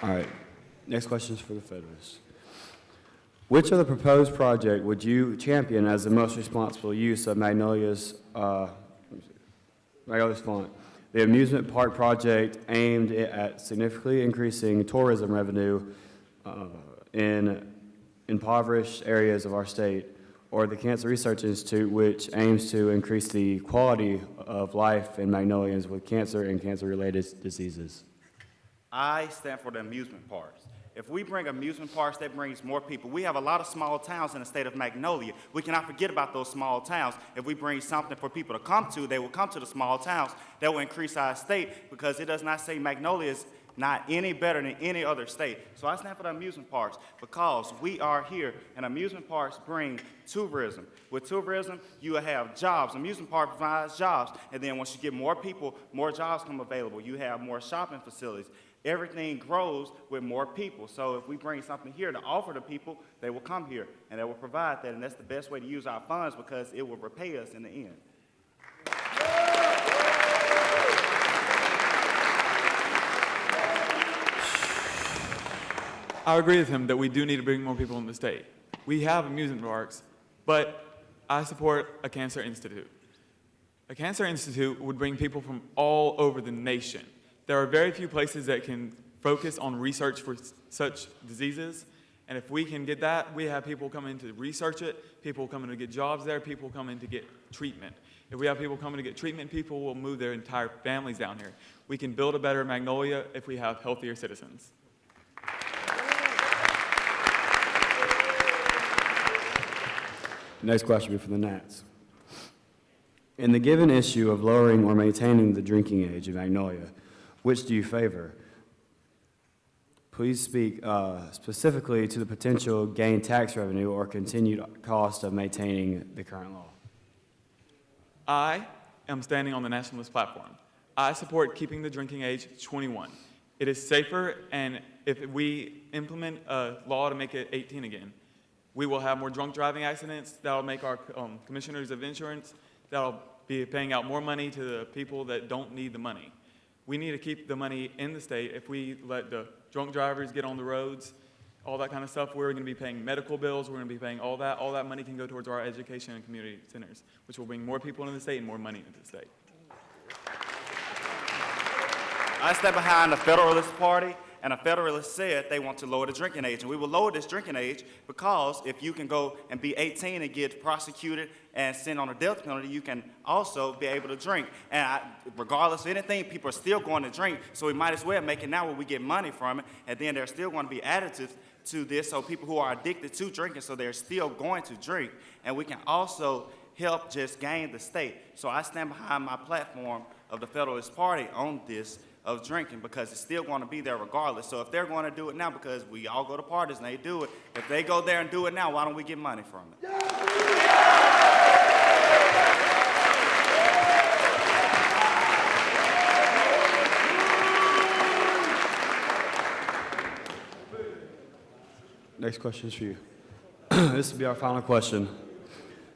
All right. Next question is for the Federalists. Which of the proposed project would you champion as the most responsible use of Magnolia's fund? The amusement park project aimed at significantly increasing tourism revenue in impoverished areas of our state, or the Cancer Research Institute, which aims to increase the quality of life in Magnolians with cancer and cancer-related diseases?
I stand for the amusement parks. If we bring amusement parks, that brings more people. We have a lot of small towns in the state of Magnolia. We cannot forget about those small towns. If we bring something for people to come to, they will come to the small towns. That will increase our state because it does not say Magnolia is not any better than any other state. So I stand for the amusement parks because we are here, and amusement parks bring tourism. With tourism, you have jobs. Amusement park provides jobs, and then once you get more people, more jobs come available. You have more shopping facilities. Everything grows with more people. So if we bring something here to offer to people, they will come here, and they will provide that, and that's the best way to use our funds because it will repay us in the end.
I agree with him that we do need to bring more people in the state. We have amusement parks, but I support a cancer institute. A cancer institute would bring people from all over the nation. There are very few places that can focus on research for such diseases, and if we can get that, we have people coming to research it, people coming to get jobs there, people coming to get treatment. If we have people coming to get treatment, people will move their entire families down here. We can build a better Magnolia if we have healthier citizens.
Next question will be from the Nats. In the given issue of lowering or maintaining the drinking age in Magnolia, which do you favor? Please speak specifically to the potential gain tax revenue or continued cost of maintaining the current law.
I am standing on the nationalist platform. I support keeping the drinking age 21. It is safer, and if we implement a law to make it 18 again, we will have more drunk driving accidents. That'll make our commissioners of insurance, that'll be paying out more money to the people that don't need the money. We need to keep the money in the state. If we let the drunk drivers get on the roads, all that kind of stuff, we're going to be paying medical bills, we're going to be paying all that. All that money can go towards our education and community centers, which will bring more people into the state and more money into the state.
I stand behind the Federalist Party, and the Federalists said they want to lower the drinking age. And we will lower this drinking age because if you can go and be 18 and get prosecuted and sent on a death penalty, you can also be able to drink. And regardless of anything, people are still going to drink, so we might as well make it now where we get money from it, and then there's still going to be additives to this, so people who are addicted to drinking, so they're still going to drink. And we can also help just gain the state. So I stand behind my platform of the Federalist Party on this of drinking, because it's still going to be there regardless. So if they're going to do it now, because we all go to parties and they do it, if they go there and do it now, why don't we get money from it?
Next question is for you. This will be our final question.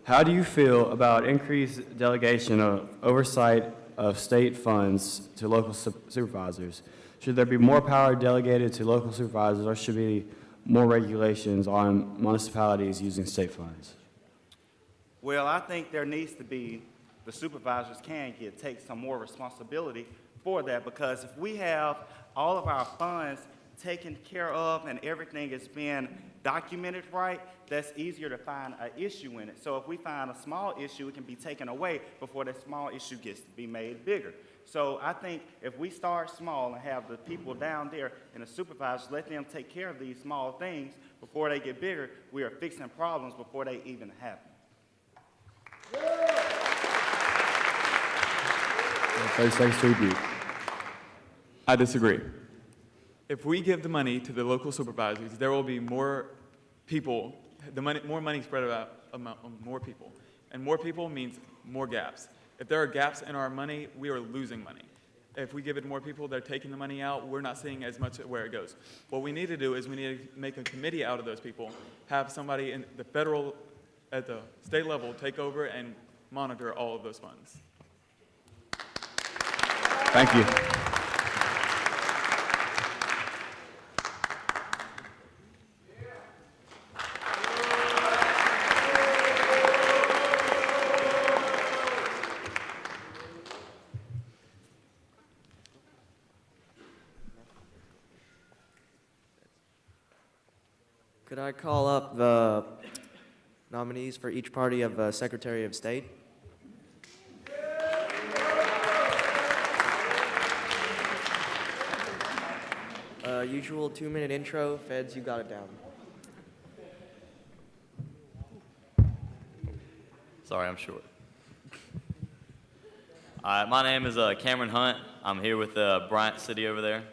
How do you feel about increased delegation of oversight of state funds to local supervisors? Should there be more power delegated to local supervisors, or should there be more regulations on municipalities using state funds?
Well, I think there needs to be, the supervisors can take some more responsibility for that, because if we have all of our funds taken care of and everything is being documented right, that's easier to find an issue in it. So if we find a small issue, it can be taken away before that small issue gets to be made bigger. So I think if we start small and have the people down there and the supervisors, let them take care of these small things before they get bigger, we are fixing problems before they even happen.
30 seconds to repeat.
I disagree. If we give the money to the local supervisors, there will be more people, more money spread out among more people. And more people means more gaps. If there are gaps in our money, we are losing money. If we give it to more people, they're taking the money out, we're not seeing as much where it goes. What we need to do is we need to make a committee out of those people, have somebody in the federal, at the state level, take over and monitor all of those funds.
Thank you.
Could I call up the nominees for each party of Secretary of State? Usual 2-minute intro. Feds, you got it down.
Sorry, I'm short. All right, my name is Cameron Hunt. I'm here with Bryant City over there.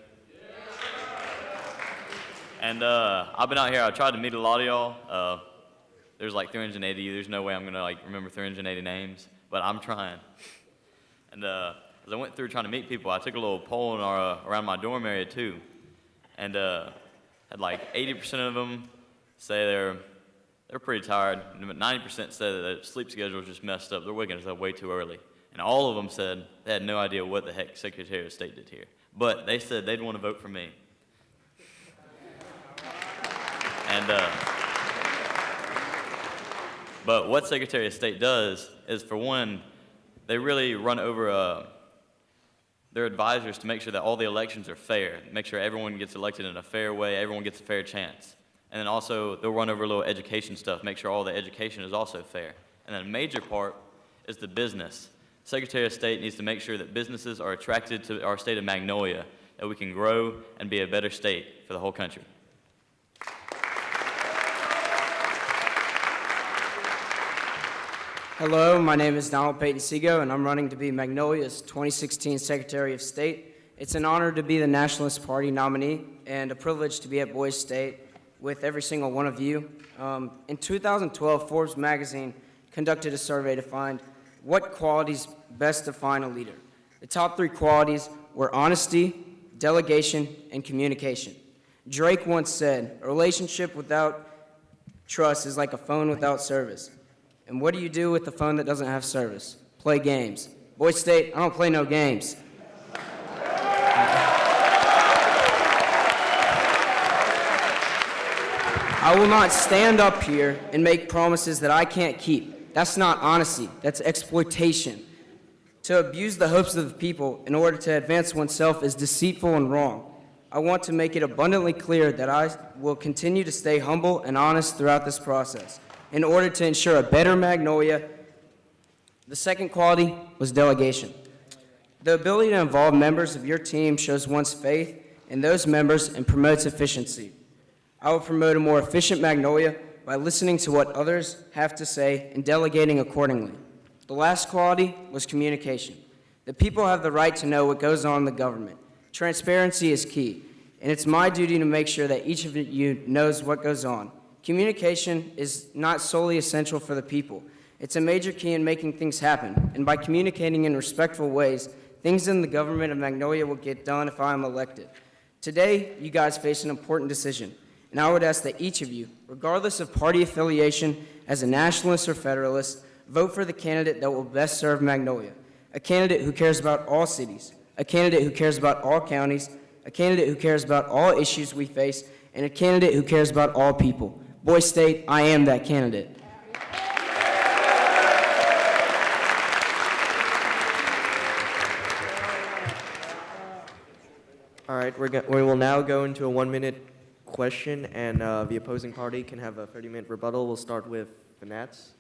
And I've been out here. I tried to meet a lot of y'all. There's like 380. There's no way I'm going to remember 380 names, but I'm trying. And as I went through trying to meet people, I took a little poll in around my dorm area too. And had like 80% of them say they're pretty tired. 90% said that their sleep schedule is just messed up. They're waking up way too early. And all of them said they had no idea what the heck Secretary of State did here. But they said they'd want to vote for me. And, but what Secretary of State does is, for one, they really run over their advisors to make sure that all the elections are fair, make sure everyone gets elected in a fair way, everyone gets a fair chance. And then also, they'll run over a little education stuff, make sure all the education is also fair. And then a major part is the business. Secretary of State needs to make sure that businesses are attracted to our state of Magnolia, that we can grow and be a better state for the whole country.
Hello, my name is Donald Peyton Seago, and I'm running to be Magnolia's 2016 Secretary of State. It's an honor to be the Nationalist Party nominee and a privilege to be at Boise State with every single one of you. In 2012, Forbes magazine conducted a survey to find what qualities best define a leader. The top 3 qualities were honesty, delegation, and communication. Drake once said, "A relationship without trust is like a phone without service." And what do you do with the phone that doesn't have service? Play games. Boise State, I don't play no games. I will not stand up here and make promises that I can't keep. That's not honesty, that's exploitation. To abuse the hopes of the people in order to advance oneself is deceitful and wrong. I want to make it abundantly clear that I will continue to stay humble and honest throughout this process in order to ensure a better Magnolia. The second quality was delegation. The ability to involve members of your team shows one's faith in those members and promotes efficiency. I will promote a more efficient Magnolia by listening to what others have to say and delegating accordingly. The last quality was communication. The people have the right to know what goes on in the government. Transparency is key, and it's my duty to make sure that each of you knows what goes on. Communication is not solely essential for the people. It's a major key in making things happen, and by communicating in respectful ways, things in the government of Magnolia will get done if I am elected. Today, you guys face an important decision, and I would ask that each of you, regardless of party affiliation, as a nationalist or federalist, vote for the candidate that will best serve Magnolia, a candidate who cares about all cities, a candidate who cares about all counties, a candidate who cares about all issues we face, and a candidate who cares about all people. Boise State, I am that candidate.
All right, we will now go into a 1-minute question, and the opposing party can have a 30-minute rebuttal. We'll start with the Nats.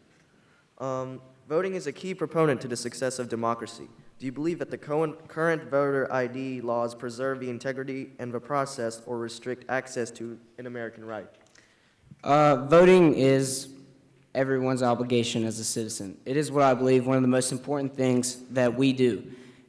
Voting is a key proponent to the success of democracy. Do you believe that the current voter ID laws preserve the integrity and the process or restrict access to an American right?
Voting is everyone's obligation as a citizen. It is what I believe one of the most important things that we do.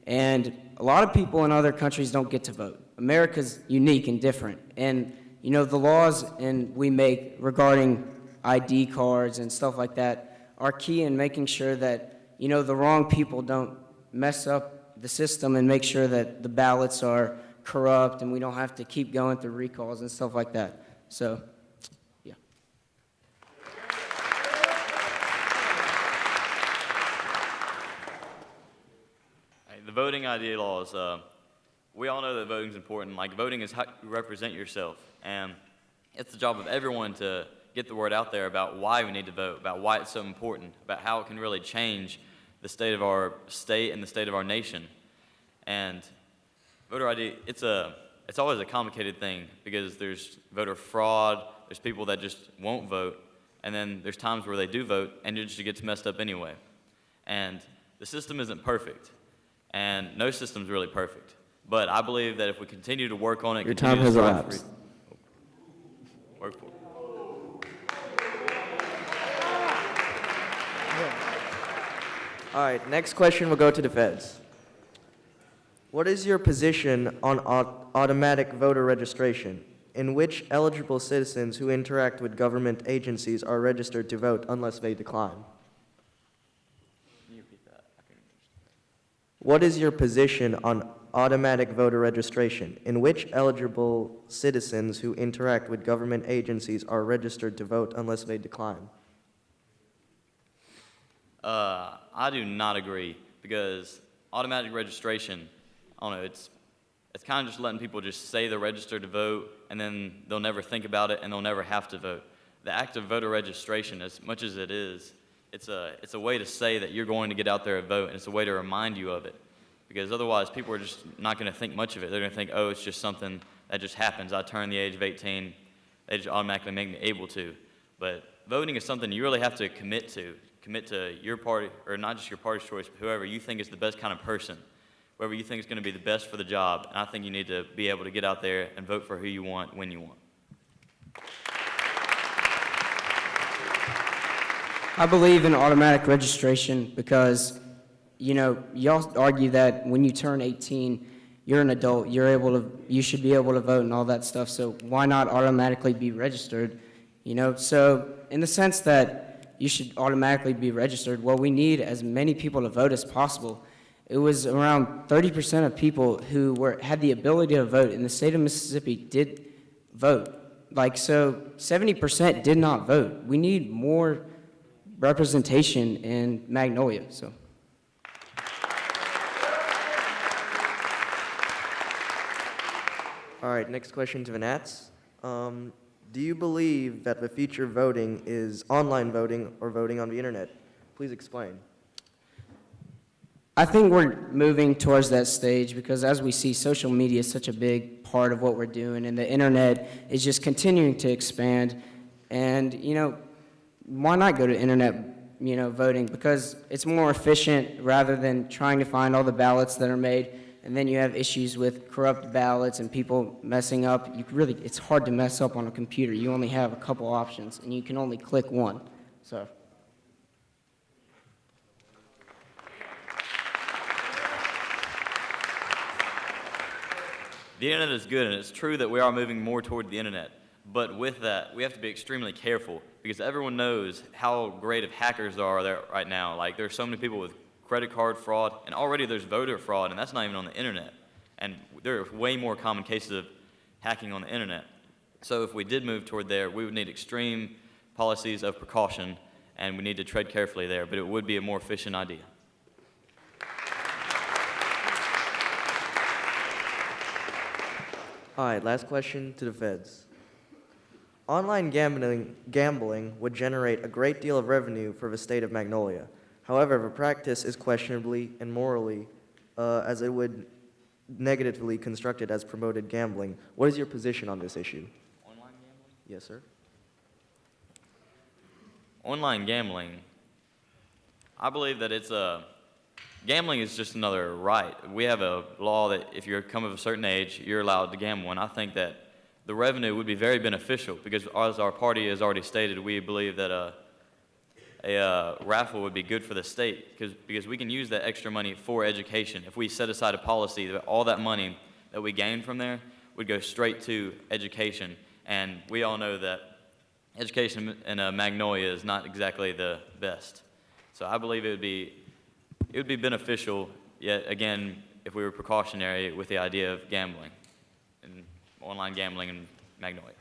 And a lot of people in other countries don't get to vote. America's unique and different. And, you know, the laws we make regarding ID cards and stuff like that are key in making sure that, you know, the wrong people don't mess up the system and make sure that the ballots are corrupt and we don't have to keep going through recalls and stuff like that. So, yeah.
The voting ID laws, we all know that voting's important. Like, voting is how you represent yourself. And it's the job of everyone to get the word out there about why we need to vote, about why it's so important, about how it can really change the state of our state and the state of our nation. And voter ID, it's always a complicated thing because there's voter fraud, there's people that just won't vote, and then there's times where they do vote and it just gets messed up anyway. And the system isn't perfect, and no system's really perfect. But I believe that if we continue to work on it,
Your time has elapsed.
Work for it.
All right, next question will go to the feds. What is your position on automatic voter registration, in which eligible citizens who interact with government agencies are registered to vote unless they decline?
Can you repeat that? I couldn't understand.
What is your position on automatic voter registration, in which eligible citizens who interact with government agencies are registered to vote unless they decline? I do not agree, because automatic registration, I don't know,
it's kind of just letting people just say they're registered to vote, and then they'll never think about it, and they'll never have to vote. The act of voter registration, as much as it is, it's a way to say that you're going to get out there and vote, and it's a way to remind you of it. Because otherwise, people are just not going to think much of it. They're going to think, oh, it's just something that just happens. I turn the age of 18, they just automatically make me able to. But voting is something you really have to commit to your party, or not just your party's choice, but whoever you think is the best kind of person, whoever you think is going to be the best for the job. And I think you need to be able to get out there and vote for who you want, when you want.
I believe in automatic registration because, y'all argue that when you turn 18, you're an adult, you should be able to vote and all that stuff, so why not automatically be registered? So in the sense that you should automatically be registered, well, we need as many people to vote as possible. It was around 30% of people who had the ability to vote in the state of Mississippi did vote. So 70% did not vote. We need more representation in Magnolia, so.
All right, next question to Vanats. Do you believe that the future of voting is online voting or voting on the internet? Please explain.
I think we're moving towards that stage because as we see, social media is such a big part of what we're doing, and the internet is just continuing to expand. And, why not go to internet, voting? Because it's more efficient rather than trying to find all the ballots that are made. And then you have issues with corrupt ballots and people messing up. It's hard to mess up on a computer. You only have a couple options, and you can only click one. So.
The internet is good, and it's true that we are moving more toward the internet. But with that, we have to be extremely careful because everyone knows how great of hackers are there right now. Like, there's so many people with credit card fraud, and already there's voter fraud, and that's not even on the internet. And there are way more common cases of hacking on the internet. So if we did move toward there, we would need extreme policies of precaution, and we need to tread carefully there, but it would be a more efficient idea.
All right, last question to the feds. Online gambling would generate a great deal of revenue for the state of Magnolia. However, the practice is questionably and morally, as it would negatively constructed as promoted gambling. What is your position on this issue?
Online gambling?
Yes, sir.
Online gambling, I believe that gambling is just another right. We have a law that if you're come of a certain age, you're allowed to gamble, and I think that the revenue would be very beneficial because as our party has already stated, we believe that a raffle would be good for the state because we can use that extra money for education. If we set aside a policy that all that money that we gain from there would go straight to education, and we all know that education in Magnolia is not exactly the best. So I believe it would be beneficial, yet again, if we were precautionary with the idea of gambling, and online gambling in Magnolia.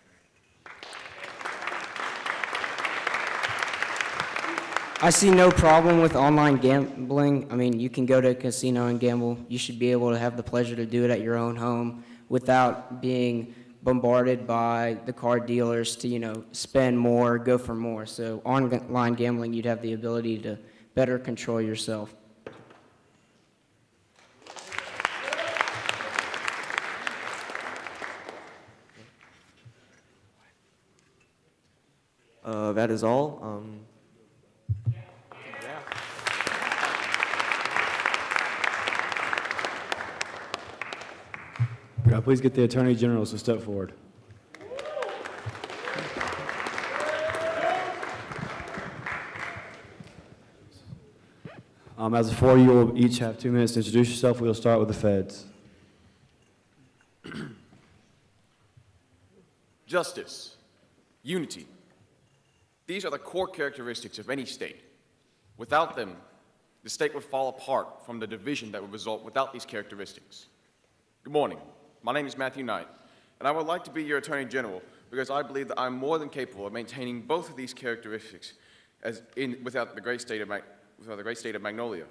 I see no problem with online gambling. I mean, you can go to a casino and gamble. You should be able to have the pleasure to do it at your own home without being bombarded by the card dealers to, spend more, go for more. So online gambling, you'd have the ability to better control yourself.
That is all.
Could I please get the Attorney General to step forward? As before, you will each have 2 minutes to introduce yourself. We'll start with the feds.
Justice, unity. These are the core characteristics of any state. Without them, the state would fall apart from the division that would result without these characteristics. Good morning. My name is Matthew Knight, and I would like to be your Attorney General because I believe that I'm more than capable of maintaining both of these characteristics without the great state of Magnolia.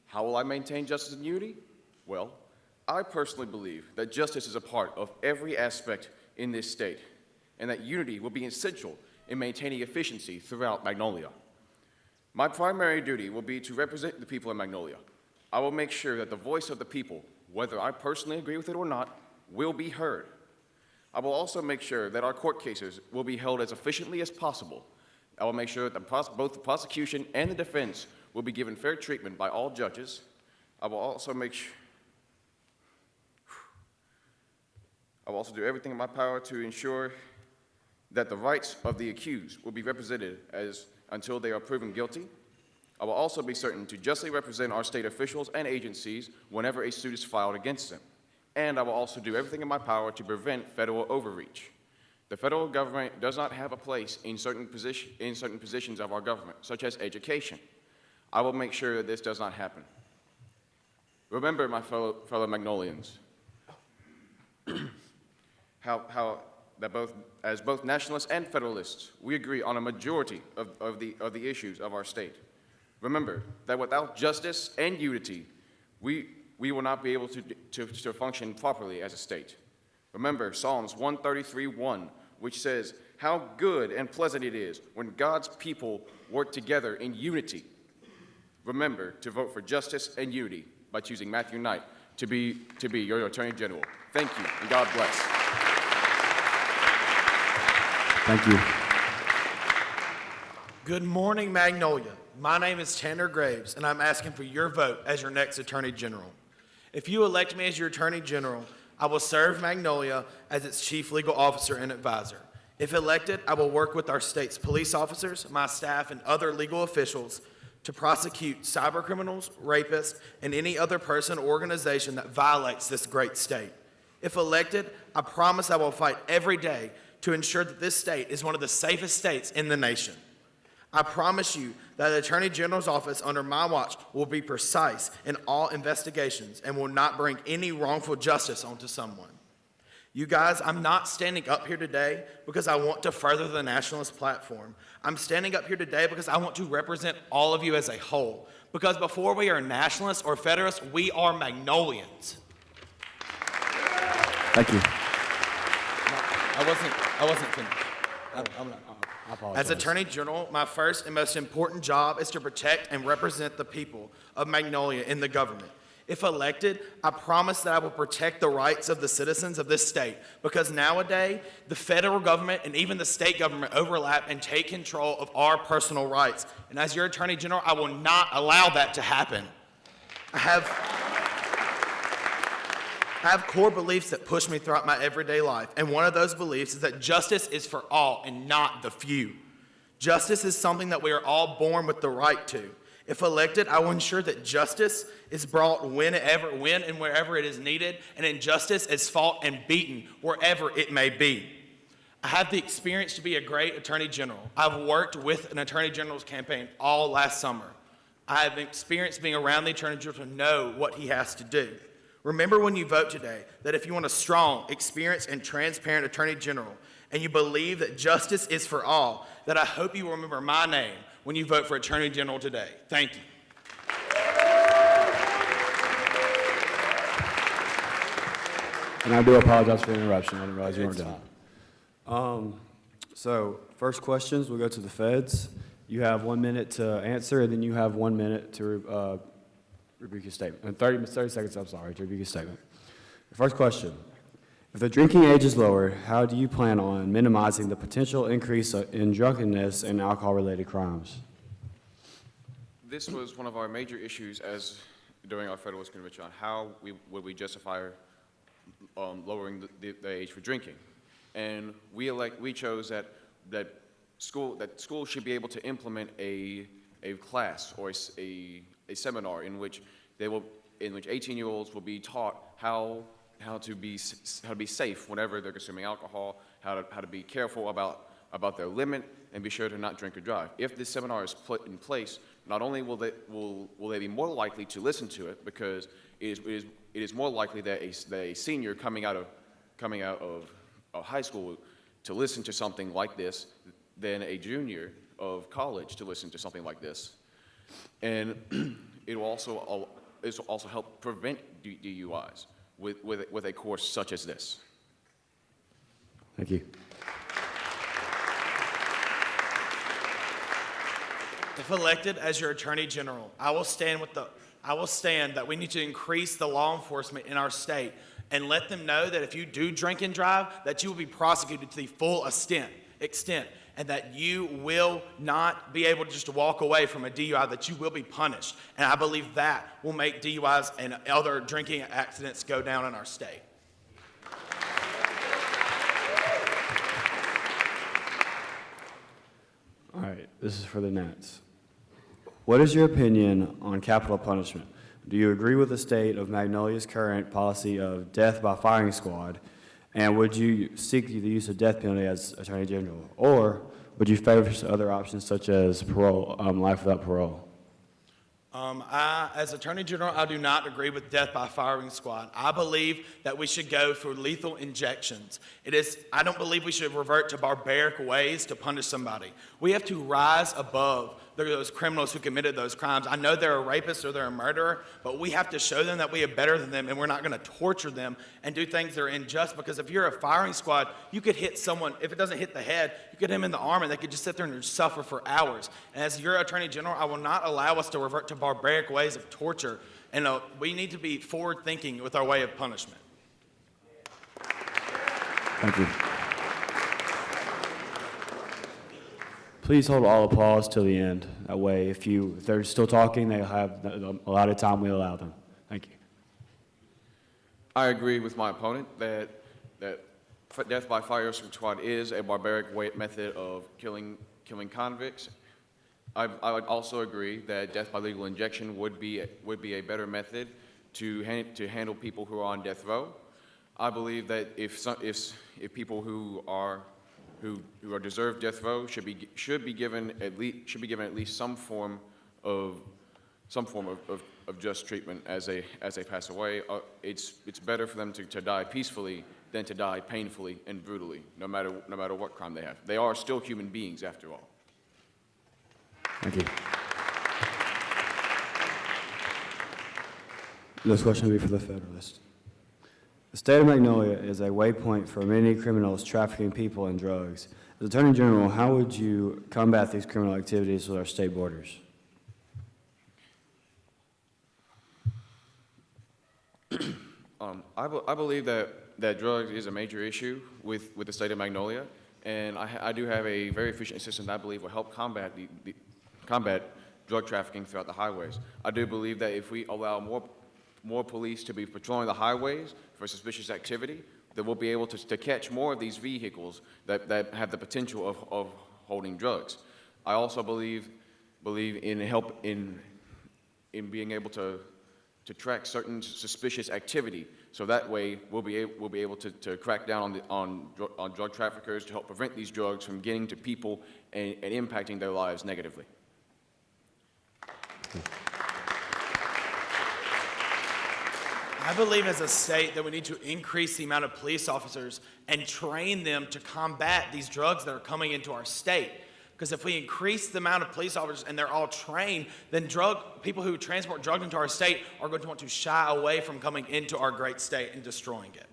How will I maintain justice and unity? Well, I personally believe that justice is a part of every aspect in this state, and that unity will be essential in maintaining efficiency throughout Magnolia. My primary duty will be to represent the people in Magnolia. I will make sure that the voice of the people, whether I personally agree with it or not, will be heard. I will also make sure that our court cases will be held as efficiently as possible. I will make sure that both the prosecution and the defense will be given fair treatment by all judges. I will also do everything in my power to ensure that the rights of the accused will be represented until they are proven guilty. I will also be certain to justly represent our state officials and agencies whenever a suit is filed against them. And I will also do everything in my power to prevent federal overreach. The federal government does not have a place in certain positions of our government, such as education. I will make sure that this does not happen. Remember, my fellow Magnolians, as both nationalists and federalists, we agree on a majority of the issues of our state. Remember that without justice and unity, we will not be able to function properly as a state. Remember Psalms 133:1, which says, "How good and pleasant it is when God's people work together in unity." Remember to vote for justice and unity by choosing Matthew Knight to be your Attorney General. Thank you, and God bless.
Thank you.
Good morning, Magnolia. My name is Tanner Graves, and I'm asking for your vote as your next Attorney General. If you elect me as your Attorney General, I will serve Magnolia as its Chief Legal Officer and Advisor. If elected, I will work with our state's police officers, my staff, and other legal officials to prosecute cybercriminals, rapists, and any other person or organization that violates this great state. If elected, I promise I will fight every day to ensure that this state is one of the safest states in the nation. I promise you that the Attorney General's office under my watch will be precise in all investigations and will not bring any wrongful justice onto someone. You guys, I'm not standing up here today because I want to further the nationalist platform. I'm standing up here today because I want to represent all of you as a whole. Because before we are nationalists or federalists, we are Magnolians.
Thank you.
I wasn't finished.
I apologize.
As Attorney General, my first and most important job is to protect and represent the people of Magnolia in the government. If elected, I promise that I will protect the rights of the citizens of this state, because nowadays, the federal government and even the state government overlap and take control of our personal rights. And as your Attorney General, I will not allow that to happen. I have core beliefs that push me throughout my everyday life, and one of those beliefs is that justice is for all and not the few. Justice is something that we are all born with the right to. If elected, I will ensure that justice is brought when and wherever it is needed, and injustice is fought and beaten wherever it may be. I have the experience to be a great Attorney General. I've worked with an Attorney General's campaign all last summer. I have experienced being around the Attorney General to know what he has to do. Remember when you vote today that if you want a strong, experienced, and transparent Attorney General, and you believe that justice is for all, that I hope you will remember my name when you vote for Attorney General today. Thank you.
And I do apologize for the interruption. I didn't realize you weren't done. So first questions, we'll go to the feds. You have 1 minute to answer, and then you have 1 minute to rebuke your statement. And 30 seconds, I'm sorry, to rebuke your statement. The first question. If the drinking age is lowered, how do you plan on minimizing the potential increase in drunkenness and alcohol-related crimes?
This was one of our major issues during our Federalist Convention on how would we justify lowering the age for drinking. And we chose that schools should be able to implement a class or a seminar in which 18-year-olds will be taught how to be safe whenever they're consuming alcohol, how to be careful about their limit, and be sure to not drink or drive. If this seminar is put in place, not only will they be more likely to listen to it, because it is more likely that a senior coming out of high school to listen to something like this than a junior of college to listen to something like this, and it will also help prevent DUIs. with a course such as this.
Thank you.
If elected as your Attorney General, I will stand that we need to increase the law enforcement in our state and let them know that if you do drink and drive, that you will be prosecuted to the full extent, and that you will not be able to just walk away from a DUI, that you will be punished. And I believe that will make DUIs and other drinking accidents go down in our state.
All right, this is for the Nats. What is your opinion on capital punishment? Do you agree with the state of Magnolia's current policy of death by firing squad? And would you seek the use of death penalty as Attorney General? Or would you favor other options such as parole, life without parole?
As Attorney General, I do not agree with death by firing squad. I believe that we should go for lethal injections. I don't believe we should revert to barbaric ways to punish somebody. We have to rise above those criminals who committed those crimes. I know they're a rapist or they're a murderer, but we have to show them that we are better than them, and we're not going to torture them and do things that are unjust, because if you're a firing squad, you could hit someone. If it doesn't hit the head, you could hit them in the arm, and they could just sit there and suffer for hours. And as your Attorney General, I will not allow us to revert to barbaric ways of torture, and we need to be forward-thinking with our way of punishment.
Thank you. Please hold all applause till the end. That way, if they're still talking, they'll have a lot of time we allow them. Thank you.
I agree with my opponent that death by firing squad is a barbaric method of killing convicts. I would also agree that death by lethal injection would be a better method to handle people who are on death row. I believe that if people who deserve death row should be given at least some form of just treatment as they pass away. It's better for them to die peacefully than to die painfully and brutally, no matter what crime they have. They are still human beings after all.
Thank you. This question will be for the Federalist. The state of Magnolia is a waypoint for many criminals trafficking people and drugs. As Attorney General, how would you combat these criminal activities with our state borders?
I believe that drugs is a major issue with the state of Magnolia, and I do have a very efficient system that I believe will help combat drug trafficking throughout the highways. I do believe that if we allow more police to be patrolling the highways for suspicious activity, that we'll be able to catch more of these vehicles that have the potential of holding drugs. I also believe in being able to track certain suspicious activity, so that way we'll be able to crack down on drug traffickers to help prevent these drugs from getting to people and impacting their lives negatively.
I believe as a state that we need to increase the amount of police officers and train them to combat these drugs that are coming into our state. Because if we increase the amount of police officers and they're all trained, then people who transport drugs into our state are going to want to shy away from coming into our great state and destroying it.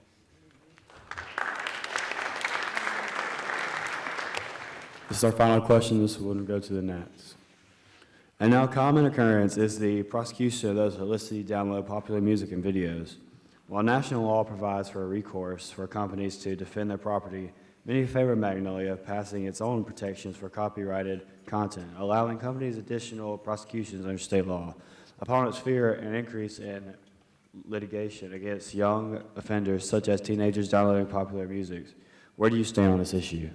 This is our final question. This will go to the Nats. A now common occurrence is the prosecution of those who illicitly download popular music and videos. While national law provides for a recourse for companies to defend their property, many favor Magnolia passing its own protections for copyrighted content, allowing companies additional prosecutions under state law. Opponents fear an increase in litigation against young offenders, such as teenagers downloading popular music. Where do you stand on this issue?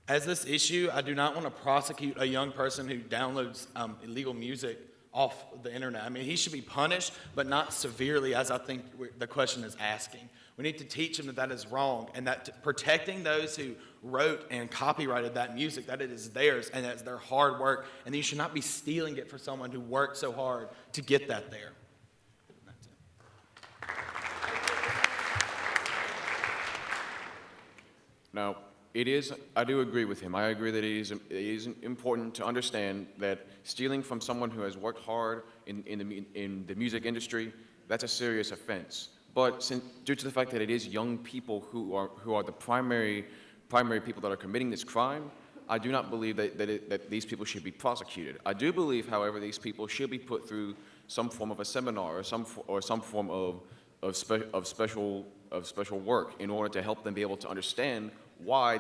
As this issue, I do not want to prosecute a young person who downloads illegal music off the internet. I mean, he should be punished, but not severely, as I think the question is asking. We need to teach him that that is wrong, and that protecting those who wrote and copyrighted that music, that it is theirs and that's their hard work, and you should not be stealing it for someone who worked so hard to get that there.
Now, I do agree with him. I agree that it is important to understand that stealing from someone who has worked hard in the music industry that's a serious offense. But due to the fact that it is young people who are the primary people that are committing this crime, I do not believe that these people should be prosecuted. I do believe, however, these people should be put through some form of a seminar or some form of special work in order to help them be able to understand why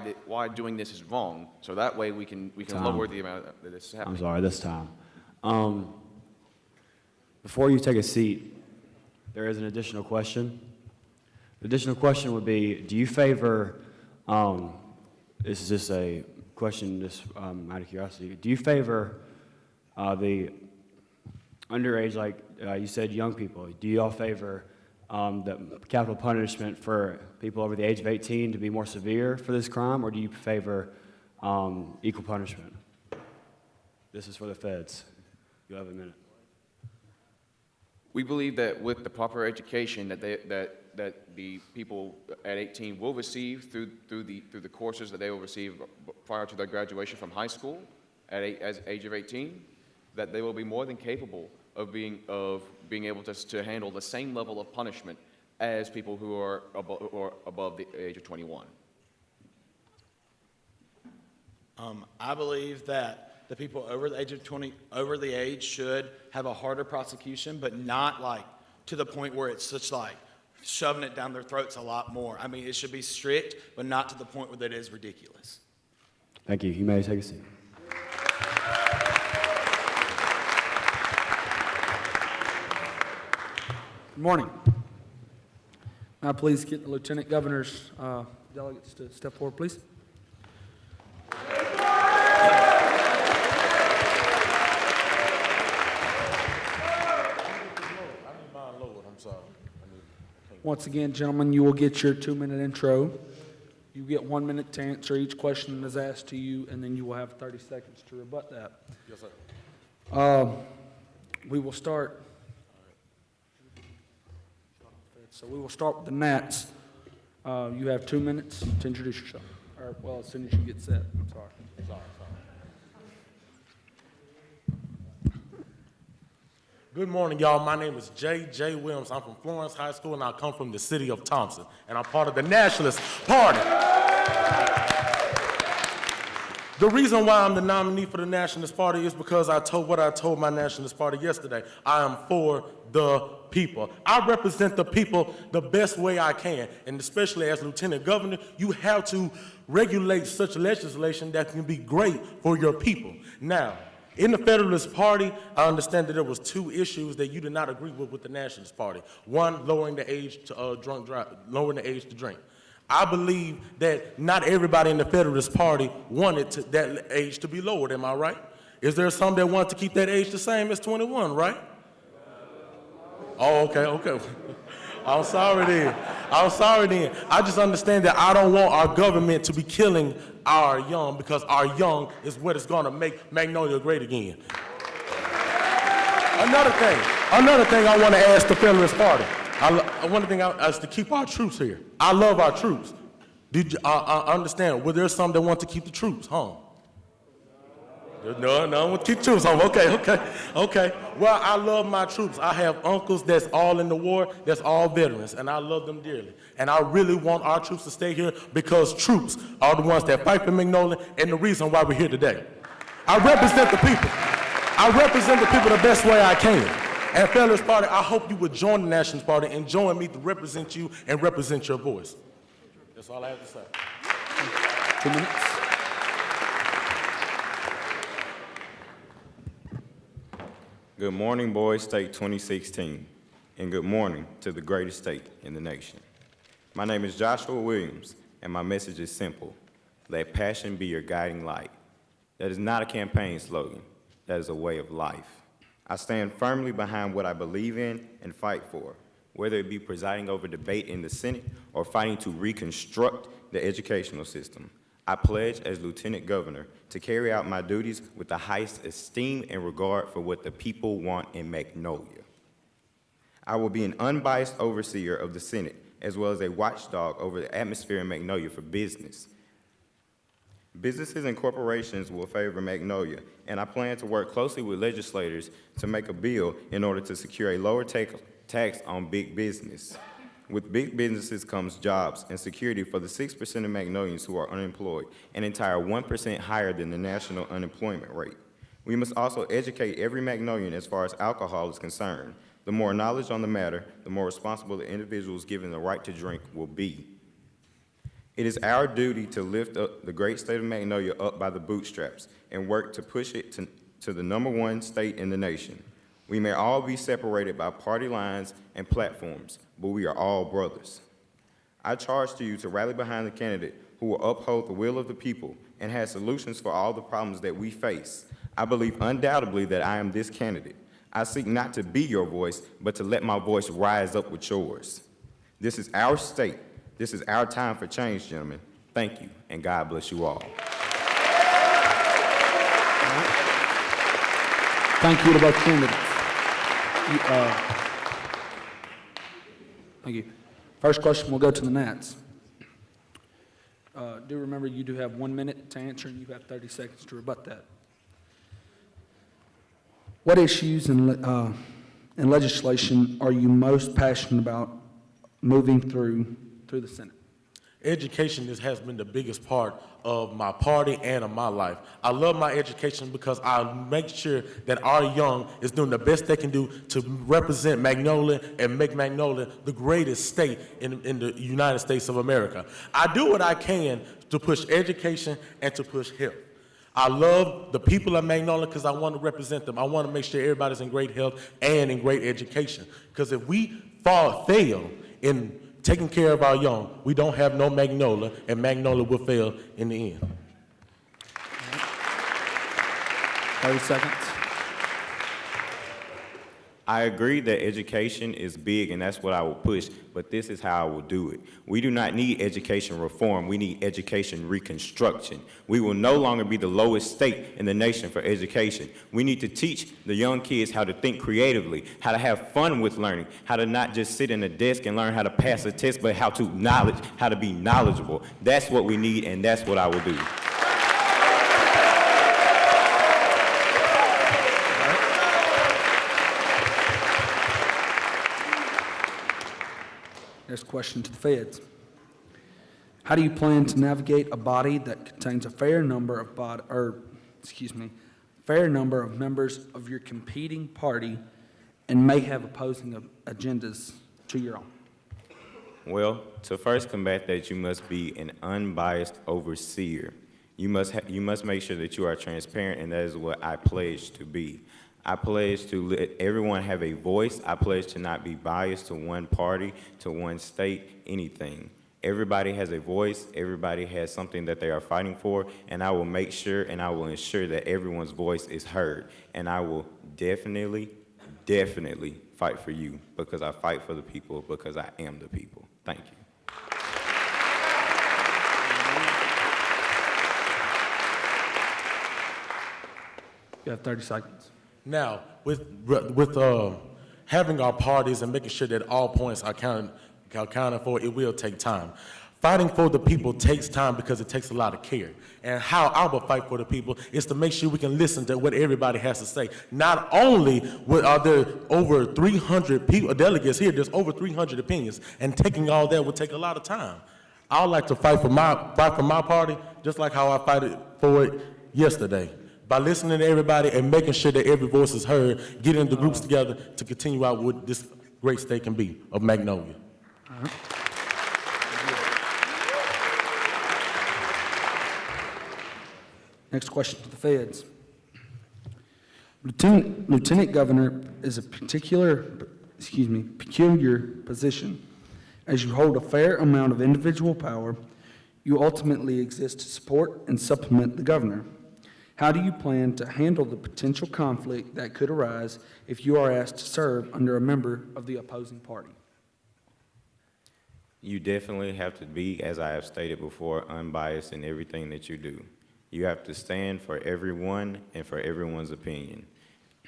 doing this is wrong. So that way we can lower the amount that this is happening.
I'm sorry, this time. Before you take a seat, there is an additional question. The additional question would be, do you favor, this is just a question just out of curiosity, do you favor the underage, like you said, young people, do you all favor the capital punishment for people over the age of 18 to be more severe for this crime, or do you favor equal punishment? This is for the feds. You have a minute.
We believe that with the proper education that the people at 18 will receive through the courses that they will receive prior to their graduation from high school at age of 18, that they will be more than capable of being able to handle the same level of punishment as people who are above the age of 21.
I believe that the people over the age of 20, over the age, should have a harder prosecution, but not like to the point where it's such like shoving it down their throats a lot more. I mean, it should be strict, but not to the point where that is ridiculous.
Thank you. You may take a seat.
Good morning. May I please get the Lieutenant Governor's delegates to step forward, please? Once again, gentlemen, you will get your 2-minute intro. You get 1 minute to answer each question that is asked to you, and then you will have 30 seconds to rebut that.
Yes, sir.
We will start. So we will start with the Nats. You have 2 minutes to introduce yourself. Or, well, as soon as you get set. I'm sorry.
Good morning, y'all. My name is J.J. Williams. I'm from Florence High School, and I come from the city of Thompson. And I'm part of the Nationalist Party. The reason why I'm the nominee for the Nationalist Party is because I told my Nationalist Party yesterday. I am for the people. I represent the people the best way I can. And especially as Lieutenant Governor, you have to regulate such legislation that can be great for your people. Now, in the Federalist Party, I understand that there was 2 issues that you did not agree with the Nationalist Party. One, lowering the age to lowering the age to drink. I believe that not everybody in the Federalist Party wanted that age to be lowered. Am I right? Is there some that want to keep that age the same as 21? Right? Oh, okay. I'm sorry then. I just understand that I don't want our government to be killing our young, because our young is what is going to make Magnolia great again. Another thing I want to ask the Federalist Party. One thing is to keep our troops here. I love our troops. I understand. Well, there's some that want to keep the troops home. No, I want to keep troops home. Okay. Well, I love my troops. I have uncles that's all in the war, that's all veterans, and I love them dearly. And I really want our troops to stay here because troops are the ones that fight for Magnolia and the reason why we're here today. I represent the people. I represent the people the best way I can. And Federalist Party, I hope you would join the Nationalist Party and join me to represent you and represent your voice. That's all I have to say.
2 minutes.
Good morning, Boys State 2016, and good morning to the greatest state in the nation. My name is Joshua Williams, and my message is simple. Let passion be your guiding light. That is not a campaign slogan. That is a way of life. I stand firmly behind what I believe in and fight for, whether it be presiding over debate in the Senate or fighting to reconstruct the educational system. I pledge as Lieutenant Governor to carry out my duties with the highest esteem and regard for what the people want in Magnolia. I will be an unbiased overseer of the Senate, as well as a watchdog over the atmosphere in Magnolia for business. Businesses and corporations will favor Magnolia, and I plan to work closely with legislators to make a bill in order to secure a lower tax on big business. With big businesses comes jobs and security for the 6% of Magnolians who are unemployed, an entire 1% higher than the national unemployment rate. We must also educate every Magnolian as far as alcohol is concerned. The more knowledge on the matter, the more responsible the individuals given the right to drink will be. It is our duty to lift up the great state of Magnolia up by the bootstraps and work to push it to the #1 state in the nation. We may all be separated by party lines and platforms, but we are all brothers. I charge to you to rally behind the candidate who will uphold the will of the people and has solutions for all the problems that we face. I believe undoubtedly that I am this candidate. I seek not to be your voice, but to let my voice rise up with yours. This is our state. This is our time for change, gentlemen. Thank you, and God bless you all.
Thank you to both candidates. Thank you. First question will go to the Nats. Do remember you do have 1 minute to answer, and you have 30 seconds to rebut that. What issues and legislation are you most passionate about moving through the Senate?
Education has been the biggest part of my party and of my life. I love my education because I make sure that our young is doing the best they can do to represent Magnolia and make Magnolia the greatest state in the United States of America. I do what I can to push education and to push health. I love the people of Magnolia because I want to represent them. I want to make sure everybody's in great health and in great education. Because if we fail in taking care of our young, we don't have no Magnolia, and Magnolia will fail in the end.
30 seconds.
I agree that education is big, and that's what I will push, but this is how I will do it. We do not need education reform. We need education reconstruction. We will no longer be the lowest state in the nation for education. We need to teach the young kids how to think creatively, how to have fun with learning, how to not just sit in a desk and learn how to pass a test, but how to be knowledgeable. That's what we need, and that's what I will do.
Next question to the feds. How do you plan to navigate a body that contains a fair number of members of your competing party and may have opposing agendas to your own?
Well, to first combat that, you must be an unbiased overseer. You must make sure that you are transparent, and that is what I pledge to be. I pledge to let everyone have a voice. I pledge to not be biased to one party, to one state, anything. Everybody has a voice. Everybody has something that they are fighting for, and I will make sure and I will ensure that everyone's voice is heard. And I will definitely fight for you, because I fight for the people, because I am the people. Thank you.
You have 30 seconds.
Now, with having our parties and making sure that all points are accounted for, it will take time. Fighting for the people takes time because it takes a lot of care. And how I will fight for the people is to make sure we can listen to what everybody has to say. Not only are there over 300 delegates here, there's over 300 opinions, and taking all that would take a lot of time. I would like to fight for my party just like how I fought for it yesterday, by listening to everybody and making sure that every voice is heard, getting the groups together to continue out what this great state can be of Magnolia.
Next question to the feds. Lieutenant Governor is a peculiar position. As you hold a fair amount of individual power, you ultimately exist to support and supplement the governor. How do you plan to handle the potential conflict that could arise if you are asked to serve under a member of the opposing party?
You definitely have to be, as I have stated before, unbiased in everything that you do. You have to stand for everyone and for everyone's opinion.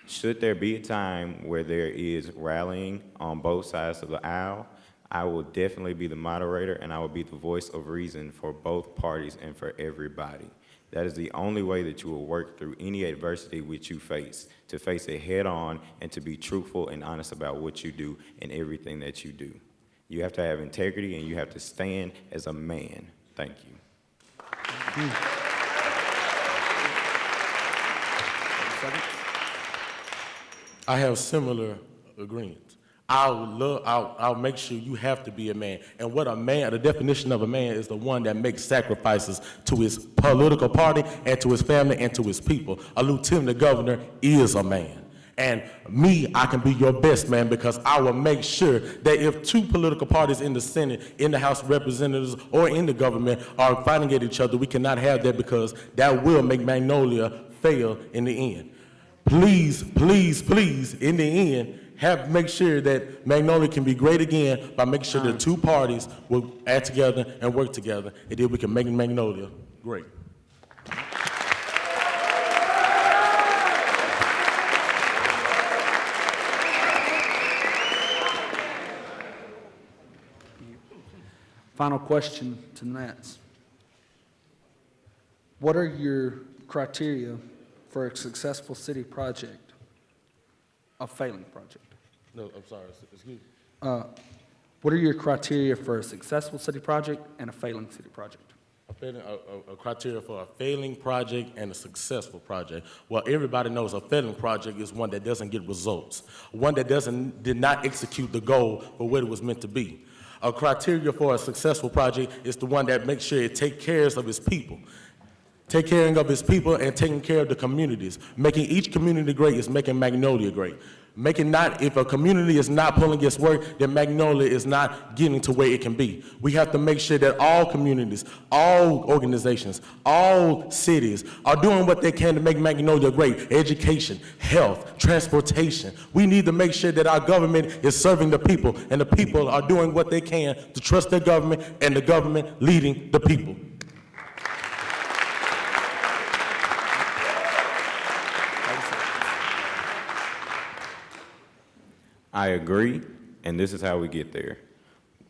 Should there be a time where there is rallying on both sides of the aisle, I will definitely be the moderator, and I will be the voice of reason for both parties and for everybody. That is the only way that you will work through any adversity which you face, to face it head on and to be truthful and honest about what you do and everything that you do. You have to have integrity and you have to stand as a man. Thank you.
I have similar agreements. I'll make sure you have to be a man. And what a man, the definition of a man is the one that makes sacrifices to his political party and to his family and to his people. A lieutenant governor is a man. And me, I can be your best man because I will make sure that if two political parties in the Senate, in the House of Representatives, or in the government are fighting at each other, we cannot have that because that will make Magnolia fail in the end. Please, please, please, in the end, make sure that Magnolia can be great again by making sure the two parties will add together and work together, and then we can make Magnolia great.
Final question to Nats. What are your criteria for a successful city project, a failing project?
No, I'm sorry, excuse me.
What are your criteria for a successful city project and a failing city project?
A criteria for a failing project and a successful project. Well, everybody knows a failing project is one that doesn't get results, one that did not execute the goal for what it was meant to be. A criteria for a successful project is the one that makes sure it takes care of its people. Take care of his people and taking care of the communities. Making each community great is making Magnolia great. If a community is not pulling its work, then Magnolia is not getting to where it can be. We have to make sure that all communities, all organizations, all cities are doing what they can to make Magnolia great. Education, health, transportation. We need to make sure that our government is serving the people and the people are doing what they can to trust their government and the government leading the people.
I agree, and this is how we get there.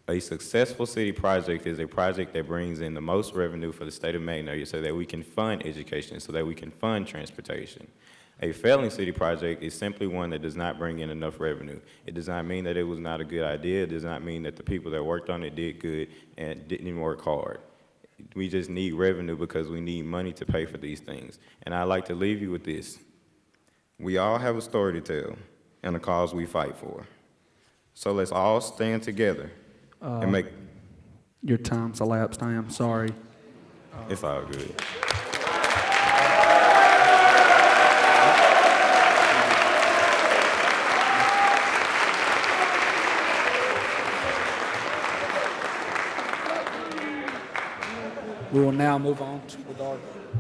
A successful city project is a project that brings in the most revenue for the state of Magnolia so that we can fund education, so that we can fund transportation. A failing city project is simply one that does not bring in enough revenue. It does not mean that it was not a good idea. It does not mean that the people that worked on it did good and didn't even work hard. We just need revenue because we need money to pay for these things. And I'd like to leave you with this. We all have a story to tell and a cause we fight for. So let's all stand together and make...
Your time's elapsed, I am sorry.
It's all good.
We will now move on with our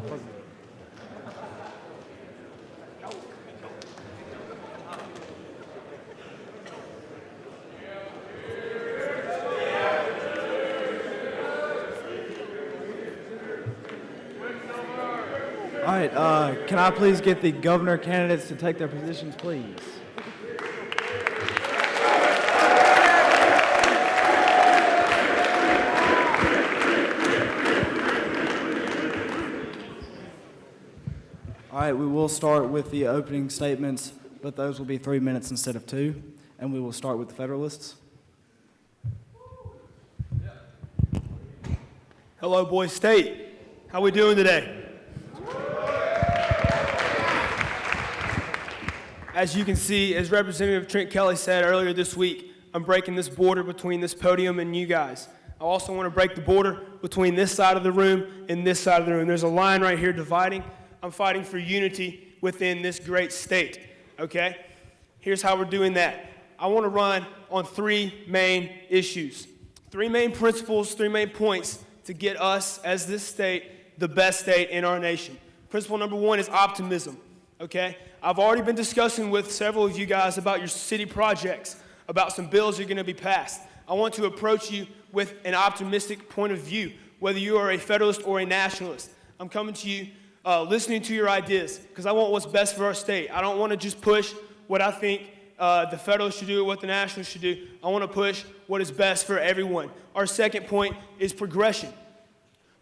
program.
All right, can I please get the governor candidates to take their positions, please? All right, we will start with the opening statements, but those will be 3 minutes instead of 2, and we will start with the Federalists. Hello, Boise State. How we doing today? As you can see, as Representative Trent Kelly said earlier this week, I'm breaking this border between this podium and you guys. I also want to break the border between this side of the room and this side of the room. There's a line right here dividing. I'm fighting for unity within this great state, okay? Here's how we're doing that. I want to run on 3 main issues, 3 main principles, 3 main points to get us, as this state, the best state in our nation. Principle number 1 is optimism, okay? I've already been discussing with several of you guys about your city projects, about some bills that are going to be passed. I want to approach you with an optimistic point of view, whether you are a Federalist or a Nationalist. I'm coming to you, listening to your ideas, because I want what's best for our state. I don't want to just push what I think the Federalists should do or what the Nationalists should do. I want to push what is best for everyone. Our second point is progression.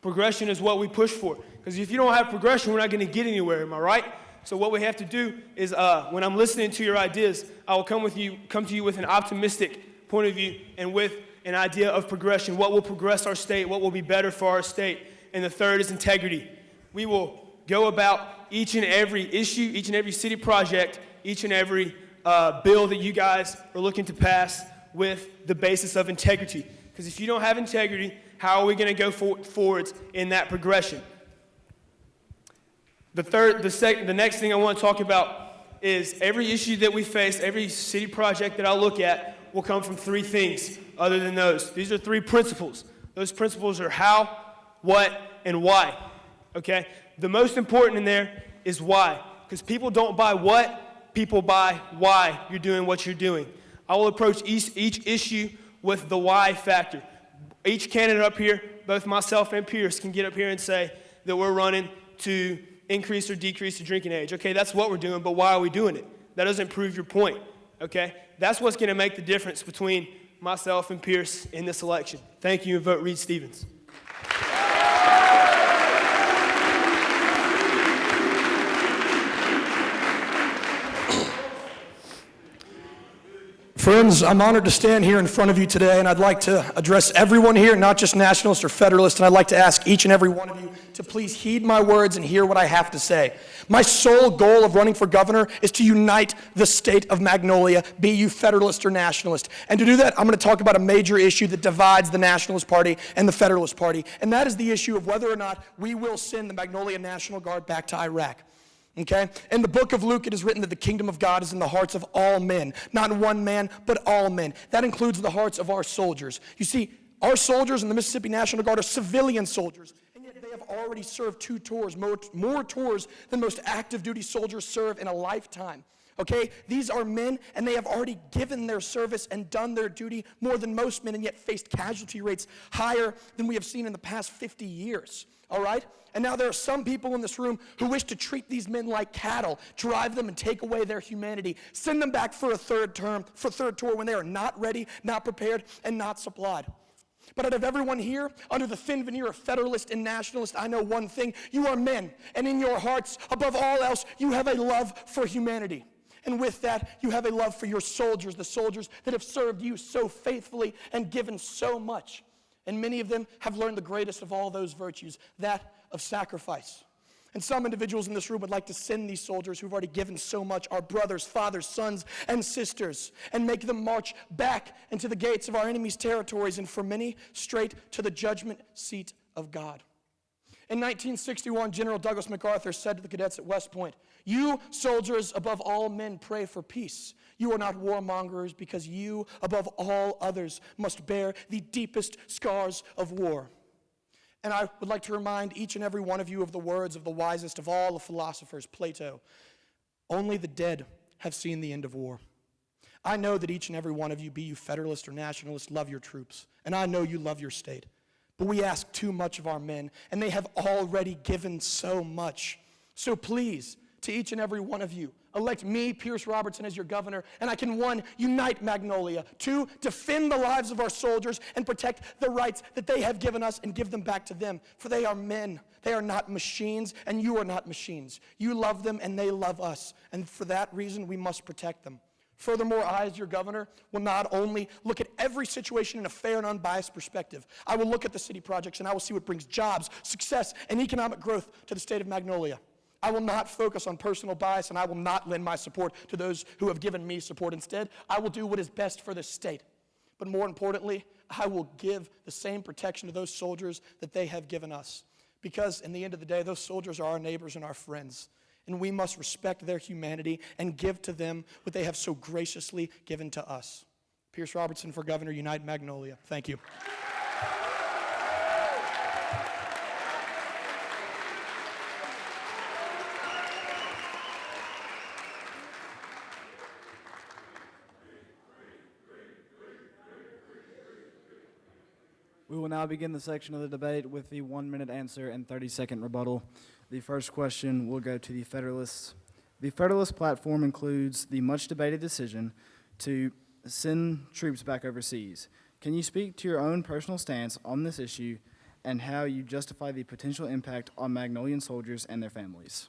Progression is what we push for. Because if you don't have progression, we're not going to get anywhere, am I right? So what we have to do is when I'm listening to your ideas, I will come to you with an optimistic point of view and with an idea of progression. What will progress our state? What will be better for our state? And the third is integrity. We will go about each and every issue, each and every city project, each and every bill that you guys are looking to pass with the basis of integrity. Because if you don't have integrity, how are we going to go forwards in that progression? The next thing I want to talk about is every issue that we face, every city project that I look at will come from three things other than those. These are three principles. Those principles are how, what, and why. Okay? The most important in there is why. Because people don't buy what, people buy why you're doing what you're doing. I will approach each issue with the why factor. Each candidate up here, both myself and Pierce, can get up here and say that we're running to increase or decrease the drinking age. Okay, that's what we're doing, but why are we doing it? That doesn't prove your point, okay? That's what's going to make the difference between myself and Pierce in this election. Thank you, and vote Reed Stevens.
Friends, I'm honored to stand here in front of you today, and I'd like to address everyone here, not just Nationalists or Federalists, and I'd like to ask each and every one of you to please heed my words and hear what I have to say. My sole goal of running for governor is to unite the state of Magnolia, be you Federalist or Nationalist. And to do that, I'm going to talk about a major issue that divides the Nationalist Party and the Federalist Party, and that is the issue of whether or not we will send the Magnolia National Guard back to Iraq. Okay? In the book of Luke, it is written that the kingdom of God is in the hearts of all men. Not one man, but all men. That includes the hearts of our soldiers. You see, our soldiers in the Mississippi National Guard are civilian soldiers, and yet they have already served 2 tours, more tours than most active duty soldiers serve in a lifetime. Okay? These are men, and they have already given their service and done their duty more than most men, and yet faced casualty rates higher than we have seen in the past 50 years. All right? And now there are some people in this room who wish to treat these men like cattle, drive them and take away their humanity, send them back for a third tour when they are not ready, not prepared, and not supplied. But out of everyone here, under the thin veneer of Federalist and Nationalist, I know one thing: you are men, and in your hearts, above all else, you have a love for humanity. And with that, you have a love for your soldiers, the soldiers that have served you so faithfully and given so much. And many of them have learned the greatest of all those virtues, that of sacrifice. And some individuals in this room would like to send these soldiers who've already given so much, our brothers, fathers, sons, and sisters, and make them march back into the gates of our enemy's territories, and for many, straight to the judgment seat of God. In 1961, General Douglas MacArthur said to the cadets at West Point, "You, soldiers, above all men, pray for peace. You are not warmongers, because you, above all others, must bear the deepest scars of war." And I would like to remind each and every one of you of the words of the wisest of all the philosophers, Plato. Only the dead have seen the end of war. I know that each and every one of you, be you Federalist or Nationalist, love your troops. And I know you love your state. But we ask too much of our men, and they have already given so much. So please, to each and every one of you, elect me, Pierce Robertson, as your governor, and I can, 1, unite Magnolia, 2, defend the lives of our soldiers and protect the rights that they have given us and give them back to them. For they are men. They are not machines, and you are not machines. You love them, and they love us. And for that reason, we must protect them. Furthermore, I, as your governor, will not only look at every situation in a fair and unbiased perspective. I will look at the city projects, and I will see what brings jobs, success, and economic growth to the state of Magnolia. I will not focus on personal bias, and I will not lend my support to those who have given me support. Instead, I will do what is best for this state. But more importantly, I will give the same protection to those soldiers that they have given us. Because in the end of the day, those soldiers are our neighbors and our friends. And we must respect their humanity and give to them what they have so graciously given to us. Pierce Robertson for Governor, Unite Magnolia. Thank you.
We will now begin the section of the debate with the 1-minute answer and 30-second rebuttal. The first question will go to the Federalists. The Federalist platform includes the much-debated decision to send troops back overseas. Can you speak to your own personal stance on this issue and how you justify the potential impact on Magnolian soldiers and their families.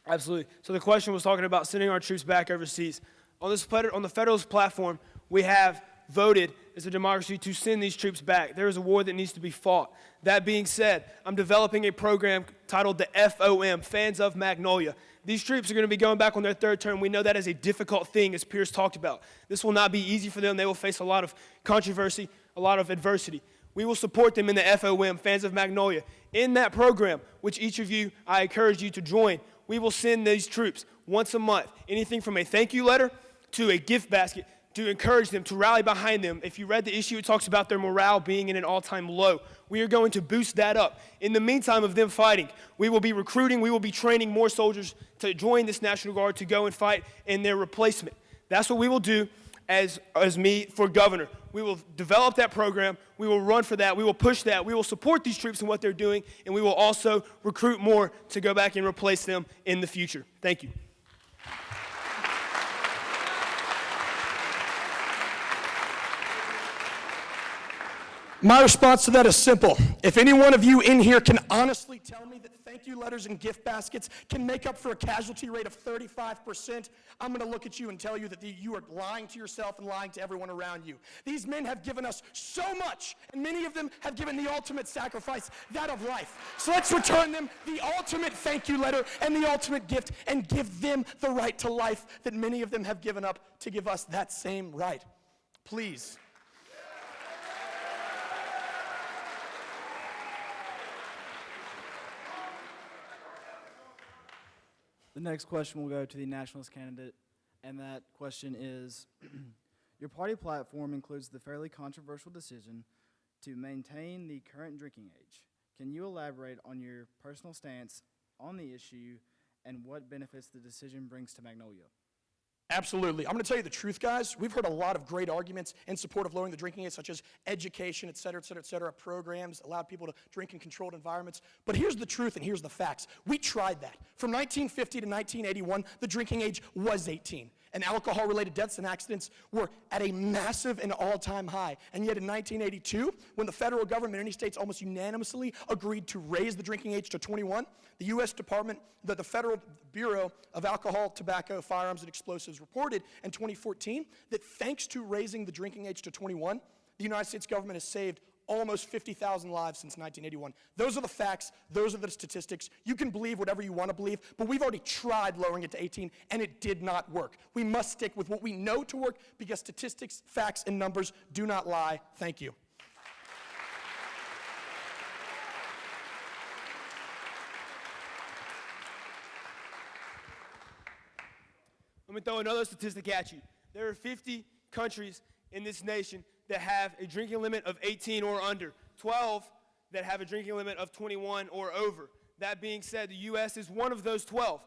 Absolutely. So the question was talking about sending our troops back overseas. On the Federalist platform, we have voted as a democracy to send these troops back. There is a war that needs to be fought. That being said, I'm developing a program titled the FOM, Fans of Magnolia. These troops are going to be going back on their third term. We know that is a difficult thing, as Pierce talked about. This will not be easy for them. They will face a lot of controversy, a lot of adversity. We will support them in the FOM, Fans of Magnolia. In that program, which each of you, I encourage you to join, we will send these troops once a month, anything from a thank you letter to a gift basket, to encourage them, to rally behind them. If you read the issue, it talks about their morale being in an all-time low. We are going to boost that up. In the meantime of them fighting, we will be recruiting, we will be training more soldiers to join this National Guard to go and fight in their replacement. That's what we will do as me for governor. We will develop that program, we will run for that, we will push that, we will support these troops in what they're doing, and we will also recruit more to go back and replace them in the future. Thank you.
My response to that is simple. If any one of you in here can honestly tell me that thank you letters and gift baskets can make up for a casualty rate of 35%, I'm going to look at you and tell you that you are lying to yourself and lying to everyone around you. These men have given us so much, and many of them have given the ultimate sacrifice, that of life. So let's return them the ultimate thank you letter and the ultimate gift and give them the right to life that many of them have given up to give us that same right. Please.
The next question will go to the nationalist candidate, and that question is, your party platform includes the fairly controversial decision to maintain the current drinking age. Can you elaborate on your personal stance on the issue and what benefits the decision brings to Magnolia?
Absolutely. I'm going to tell you the truth, guys. We've heard a lot of great arguments in support of lowering the drinking age, such as education, et cetera, et cetera, et cetera, programs, allowed people to drink in controlled environments. But here's the truth and here's the facts. We tried that. From 1950 to 1981, the drinking age was 18. And alcohol-related deaths and accidents were at a massive and all-time high. And yet in 1982, when the federal government and many states almost unanimously agreed to raise the drinking age to 21, the U.S. Department, the Federal Bureau of Alcohol, Tobacco, Firearms, and Explosives reported in 2014 that thanks to raising the drinking age to 21, the United States government has saved almost 50,000 lives since 1981. Those are the facts. Those are the statistics. You can believe whatever you want to believe, but we've already tried lowering it to 18, and it did not work. We must stick with what we know to work because statistics, facts, and numbers do not lie. Thank you.
Let me throw another statistic at you. There are 50 countries in this nation that have a drinking limit of 18 or under, 12 that have a drinking limit of 21 or over. That being said, the U.S. is one of those 12,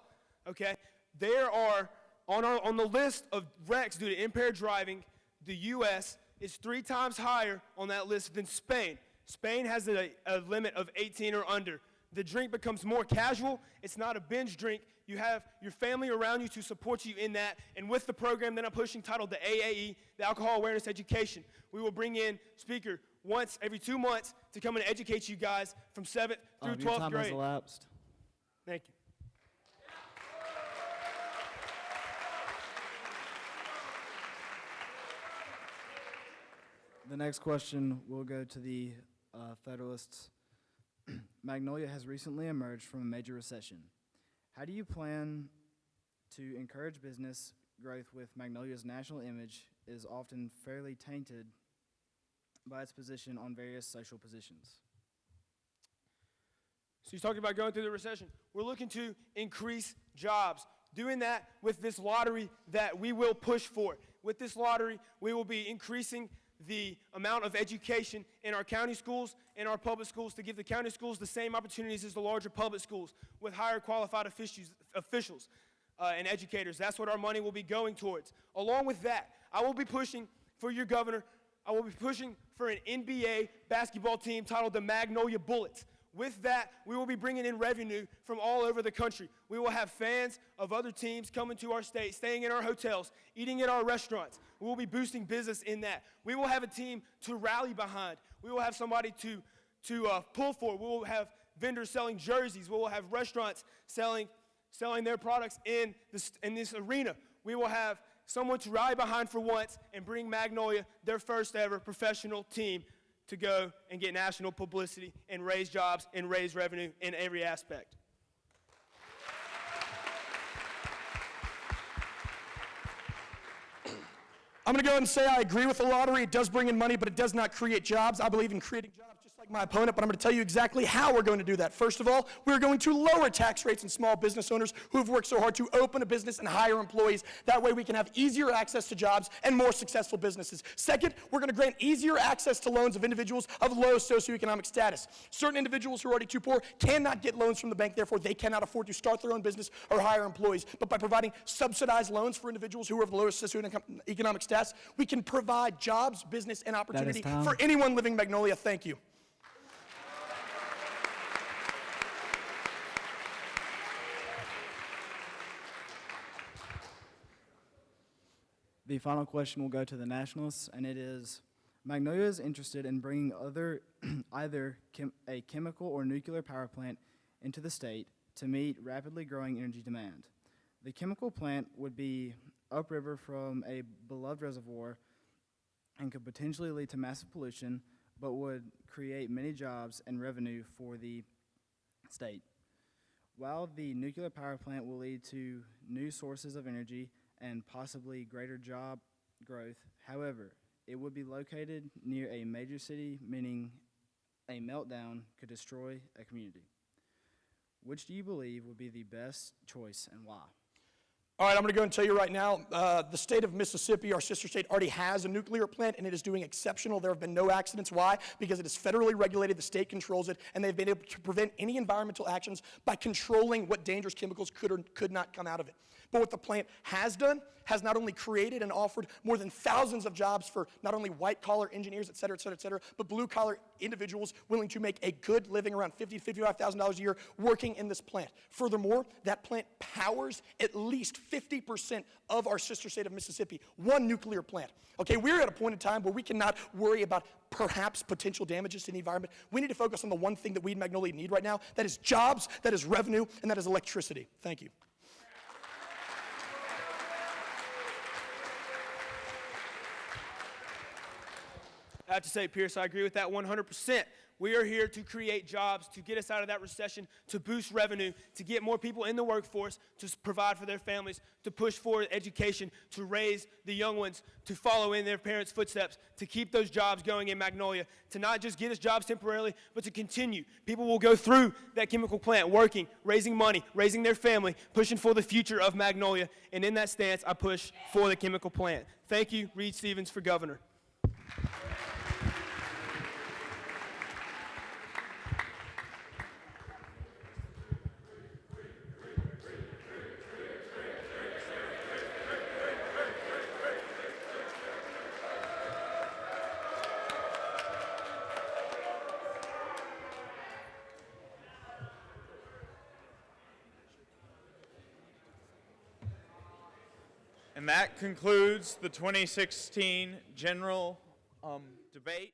okay? There are, on the list of wrecks due to impaired driving, the U.S. is 3 times higher on that list than Spain. Spain has a limit of 18 or under. The drink becomes more casual. It's not a binge drink. You have your family around you to support you in that. And with the program that I'm pushing titled the AAE, the Alcohol Awareness Education, we will bring in speaker once every 2 months to come and educate you guys from 7th through 12th
Your time
grade.
has elapsed.
Thank you.
The next question will go to the Federalists. Magnolia has recently emerged from a major recession. How do you plan to encourage business growth with Magnolia's national image is often fairly tainted by its position on various social positions?
So he's talking about going through the recession. We're looking to increase jobs. Doing that with this lottery that we will push for. With this lottery, we will be increasing the amount of education in our county schools and our public schools to give the county schools the same opportunities as the larger public schools with higher qualified officials and educators. That's what our money will be going towards. Along with that, I will be pushing for your governor. I will be pushing for an NBA basketball team titled the Magnolia Bullets. With that, we will be bringing in revenue from all over the country. We will have fans of other teams coming to our state, staying in our hotels, eating at our restaurants. We will be boosting business in that. We will have a team to rally behind. We will have somebody to pull for. We will have vendors selling jerseys. We will have restaurants selling their products in this arena. We will have someone to ride behind for once and bring Magnolia, their first ever professional team, to go and get national publicity and raise jobs and raise revenue in every aspect.
I'm going to go ahead and say I agree with the lottery. It does bring in money, but it does not create jobs. I believe in creating jobs just like my opponent, but I'm going to tell you exactly how we're going to do that. First of all, we're going to lower tax rates on small business owners who have worked so hard to open a business and hire employees. That way we can have easier access to jobs and more successful businesses. Second, we're going to grant easier access to loans of individuals of low socioeconomic status. Certain individuals who are already too poor cannot get loans from the bank, therefore they cannot afford to start their own business or hire employees. But by providing subsidized loans for individuals who are of the lowest socioeconomic status, we can provide jobs, business, and opportunity for anyone living in Magnolia. Thank you.
The final question will go to the Nationalists, and it is, Magnolia is interested in bringing either a chemical or nuclear power plant into the state to meet rapidly growing energy demand. The chemical plant would be upriver from a beloved reservoir and could potentially lead to massive pollution, but would create many jobs and revenue for the state. While the nuclear power plant will lead to new sources of energy and possibly greater job growth, however, it would be located near a major city, meaning a meltdown could destroy a community. Which do you believe would be the best choice and why?
All right, I'm going to go and tell you right now, the state of Mississippi, our sister state, already has a nuclear plant, and it is doing exceptional. There have been no accidents. Why? Because it is federally regulated, the state controls it, and they've been able to prevent any environmental actions by controlling what dangerous chemicals could or could not come out of it. But what the plant has done has not only created and offered more than thousands of jobs for not only white-collar engineers, et cetera, but blue-collar individuals willing to make a good living, around $50,000 to $55,000 a year, working in this plant. Furthermore, that plant powers at least 50% of our sister state of Mississippi, one nuclear plant. Okay, we're at a point in time where we cannot worry about perhaps potential damages to the environment. We need to focus on the one thing that we in Magnolia need right now. That is jobs, that is revenue, and that is electricity. Thank you.
I have to say, Pierce, I agree with that 100%. We are here to create jobs, to get us out of that recession, to boost revenue, to get more people in the workforce, to provide for their families, to push forward education, to raise the young ones, to follow in their parents' footsteps, to keep those jobs going in Magnolia, to not just get us jobs temporarily, but to continue. People will go through that chemical plant, working, raising money, raising their family, pushing for the future of Magnolia. And in that stance, I push for the chemical plant. Thank you, Reed Stevens, for governor.
And that concludes the 2016 general debate.